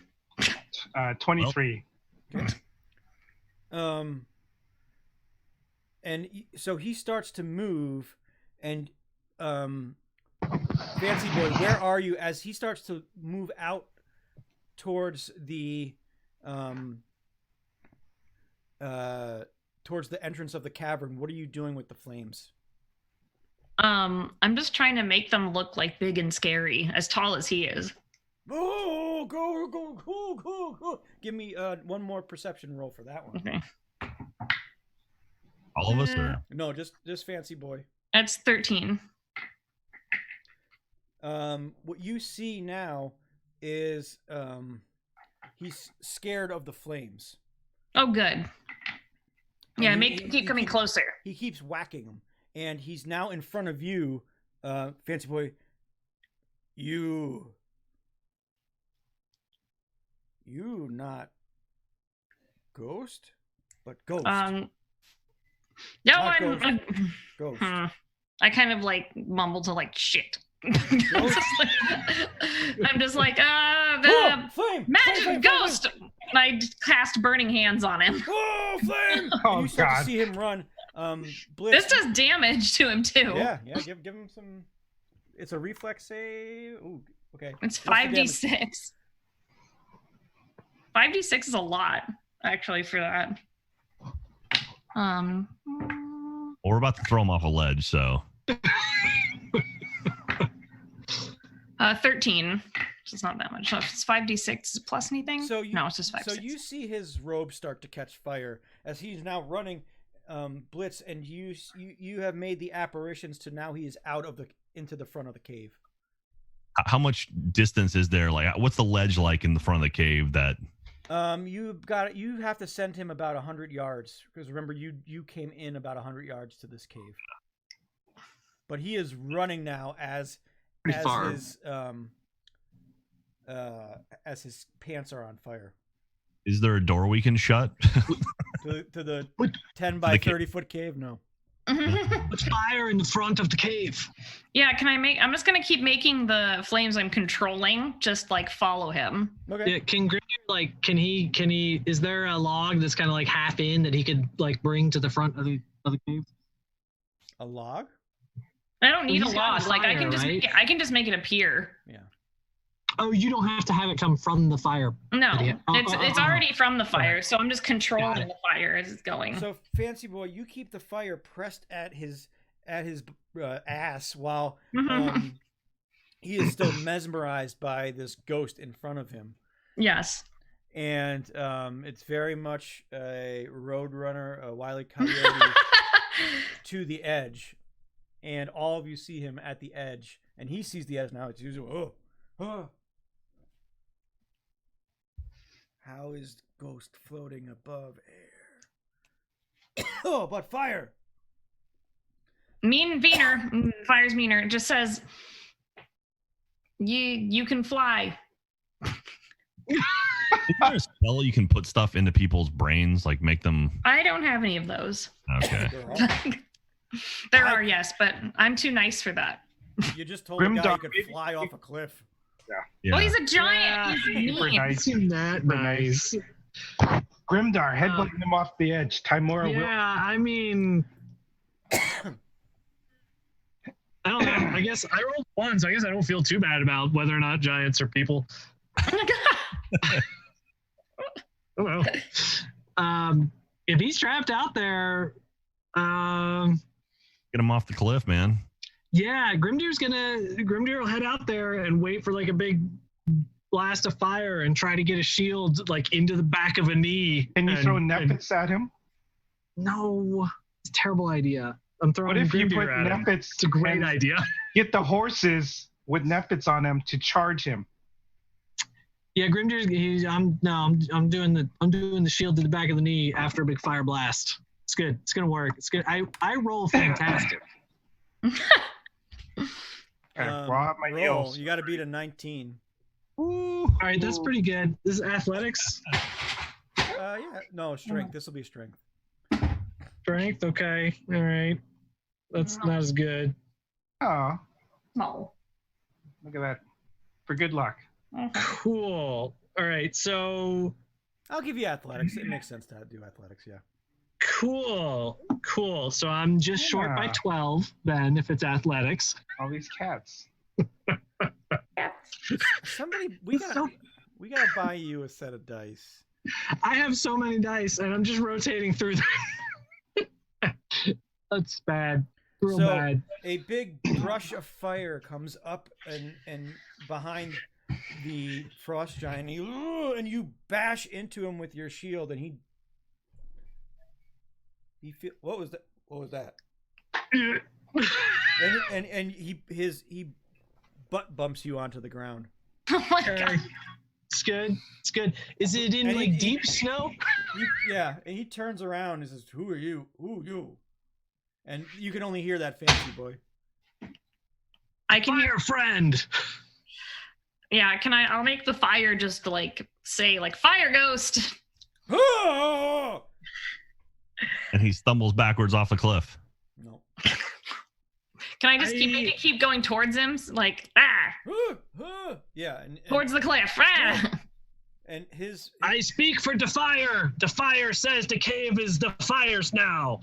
23. Okay. So he starts to move, and Fancy Boy, where are you? As he starts to move out towards the entrance of the cavern, what are you doing with the flames? I'm just trying to make them look like big and scary, as tall as he is. Oh, go. Give me one more perception roll for that one. Okay. All of us, or No, just Fancy Boy. That's 13. What you see now is he's scared of the flames. Oh, good. And Yeah, he keep coming closer. He keeps whacking him, and he's now in front of you, Fancy Boy. You not ghost, but ghost. No, Not I'm Ghost. I kind of like mumble to like shit. I'm just like, the Flame! magic Flame! ghost. And I cast burning hands on him. Oh, flame! Oh, You start God. to see him run. Blitz. This does damage to him too. Yeah. Give him some. It's a reflex save. Ooh, okay. It's What's the 5d6. 5d6 is a lot, actually, for that. well, we're about to throw him off a ledge, so 13. So it's not that much. So if it's 5d6, is it plus anything? So you, no, it's just 5. So you see his robe start to catch fire as he's now running, Blitz, and you have made the apparitions to now he is out of into the front of the cave. how much distance is there? Like, what's the ledge like in the front of the cave? That You have to send him about 100 yards because remember you came in about 100 yards to this cave. But he is running now as far. his as his pants are on fire. is there a door we can shut? To the What? 10 by The cave. 30 foot cave? No. There's fire in the front of the cave. Yeah, I'm just gonna keep making the flames I'm controlling just like follow him. Okay. Yeah, can Grimdir, can he is there a log that's kind of like half in that he could like bring to the front of the cave? A log? I don't need a He's got log. a Like I can fire, just right? I can just make it appear. Yeah. Oh, you don't have to have it come from the fire. No, Yeah. it's already from the fire, so I'm just Got controlling it. the fire as it's going. So Fancy Boy, you keep the fire pressed at his ass while he is still mesmerized by this ghost in front of him. Yes. And it's very much a roadrunner, a Wile E. Coyote to the edge. And all of you see him at the edge. And he sees the edge now. It's usually, oh. How is ghost floating above air? Oh, but fire! Meaner. Fire's meaner. It just says, you can fly. Is there a spell you can put stuff into people's brains, like make them? I don't have any of those. Okay. There are, yes, but I'm too nice for that. You just told a guy you Grimdark, could maybe fly off a cliff. Yeah. Well, he's a giant. He's Super mean. nice. Isn't that Super nice? Grimdar, headbutting him off the edge. Timora will. Yeah, I mean, I don't know. I guess I rolled one, so I guess I don't feel too bad about whether or not giants are people. Oh well. If he's trapped out there, Get him off the cliff, man. yeah, Grimdir will head out there and wait for like a big blast of fire and try to get a shield like into the back of a knee. Can you and- throw and- Nefits at him? No, it's a terrible idea. I'm throwing What if you put Grimdir at him. Nefits? It's a great and idea. Get the horses with Nefits on them to charge him. Yeah, Grimdir's. I'm doing the shield to the back of the knee after a big fire blast. It's good. It's gonna work. It's good. I roll fantastic. Okay, well, I'll have my Roll. heels. You got to beat a 19. All right, that's pretty good. This is athletics, Yeah. No, strength. This will be strength. strength. Okay, all right. That's not as good. Oh, No. look at that. For good luck. Cool. All right, so I'll give you athletics. It makes sense to do athletics, yeah. cool. So I'm just short by Yeah. 12 then if it's athletics. All these cats. Somebody, we gotta buy you a set of dice. I have so many dice and I'm just rotating through them. That's bad. Real So- bad. A big brush of fire comes up and behind the frost giant, and you bash into him with your shield, and he what was that? What was that? and he butt bumps you onto the ground. Oh my god. It's good. It's good. Is it in like deep snow? Yeah, and he turns around and says, "Who are you? Who you?" And you can only hear that fancy boy. I can hear. Fire friend. Yeah, I'll make the fire just like say like fire ghost. Ah! And he stumbles backwards off the cliff. No. Can I just keep going towards him? Like, Yeah. And towards the cliff. And his I speak for Defire. Defire says the cave is Defire's now.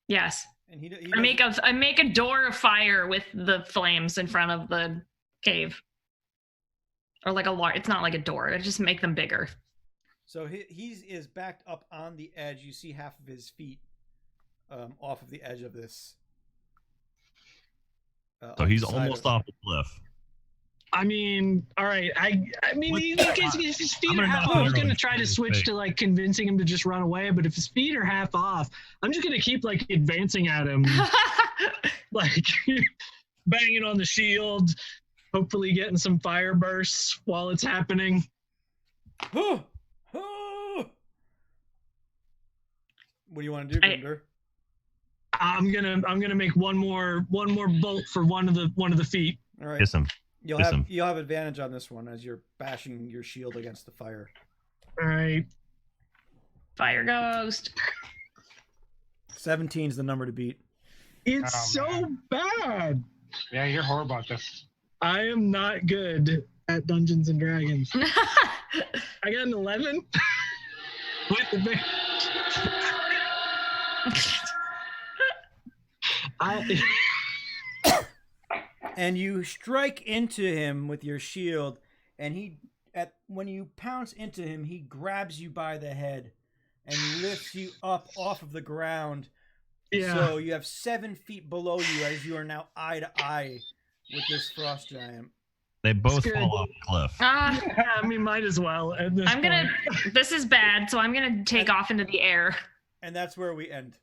Yes. And he I make a door of fire with the flames in front of the cave. Or like it's not like a door. I just make them bigger. So he is backed up on the edge. You see half of his feet off of the edge of this. So he's almost off the cliff. I mean, all right. I mean, if his feet are half off, I was gonna try to switch to like convincing him to just run away. But if his feet are half off, I'm just gonna keep like advancing at him, like banging on the shield, hopefully getting some fire bursts while it's happening. What do you want to do, Grimder? I'm gonna make one more bolt for one of the feet. All right. Kiss him. You'll have advantage on this one as you're bashing your shield against the fire. All right. Fire ghost. 17 is the number to beat. It's bad. Yeah, you're horrible at this. I am not good at Dungeons and Dragons. I got an 11. With the big... And you strike into him with your shield, and when you pounce into him, he grabs you by the head and lifts you up off of the ground. Yeah. So you have 7 feet below you as you are now eye to eye with this frost giant. They both fall off the cliff. Yeah, I mean, might as well. At this point. This is bad, so I'm gonna take off into the air. And that's where we end.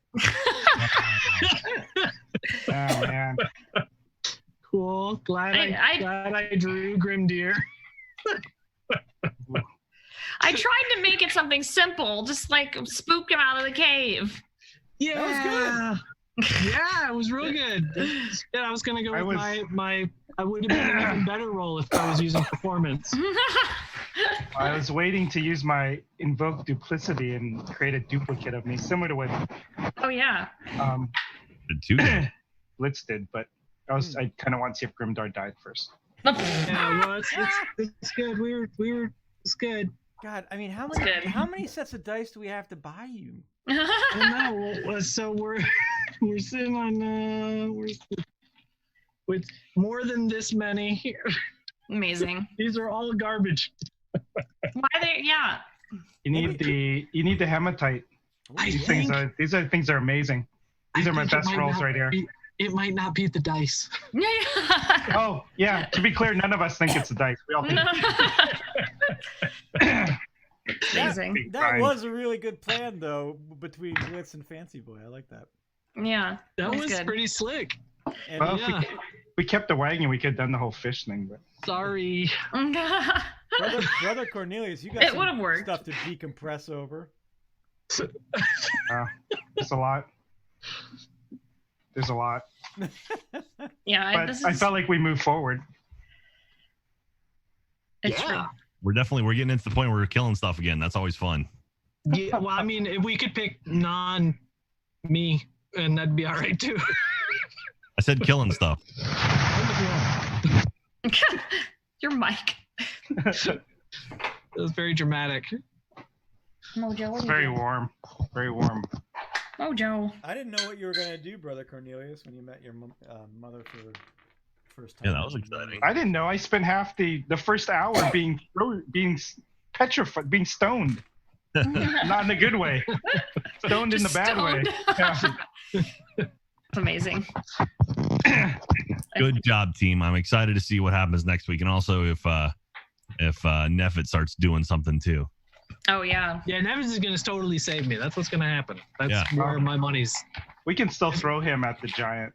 Oh man. Cool. Glad I drew Grimdeer. I tried to make it something simple, just like spook him out of the cave. Yeah. That was good. Yeah, it was real good. Yeah, I was gonna go with my. I would have been an even better role if I was using performance. I was waiting to use my invoke duplicity and create a duplicate of me, similar to what Oh yeah. Blitz did, but I kind of want to see if Grimdar died first. Yeah, well, it's good. It's good. God, I mean, how many sets of dice do we have to buy you? I don't know. So we're sitting on with more than this many here. Amazing. These are all garbage. Why they? Yeah. You need the hematite. These things are amazing. These are my best rolls right here. It might not be the dice. Oh yeah. To be clear, none of us think it's the dice. We all think. Amazing. That was a really good plan, though, between Blitz and Fancy Boy. I like that. Yeah. That was good. pretty slick. And Well, if we kept the wagon, we could have done the whole fish thing. But Sorry. Brother Cornelius, you got It would've some worked. stuff to decompress over. there's a lot. There's a lot. Yeah. But I felt like we moved forward. It's true. We're getting into the point where we're killing stuff again. That's always fun. Yeah, well, I mean, if we could pick non-me, and that'd be all right too. I said killing stuff. Your mic. That was very dramatic. Mojo. It's very warm. Very warm. Mojo. I didn't know what you were going to do, Brother Cornelius, when you met your mother for the first time. Yeah, that was exciting. I didn't know. I spent half the first hour being petrified, being stoned. Not in a good way. Stoned in the bad way. Yeah. It's amazing. Good job, team. I'm excited to see what happens next week, and also if Neffet starts doing something too. Oh yeah. Yeah, Nevins is gonna totally save me. That's what's gonna happen. That's Yeah. where my money's. We can still throw him at the giant,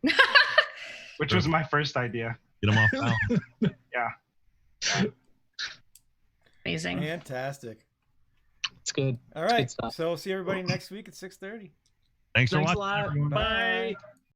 which was my first idea. Get him off balance. Yeah. Amazing. Fantastic. It's good. All It's good right. stuff. So we'll see everybody next week at 6:30. Thanks for Thanks a watching. lot. everyone. Bye.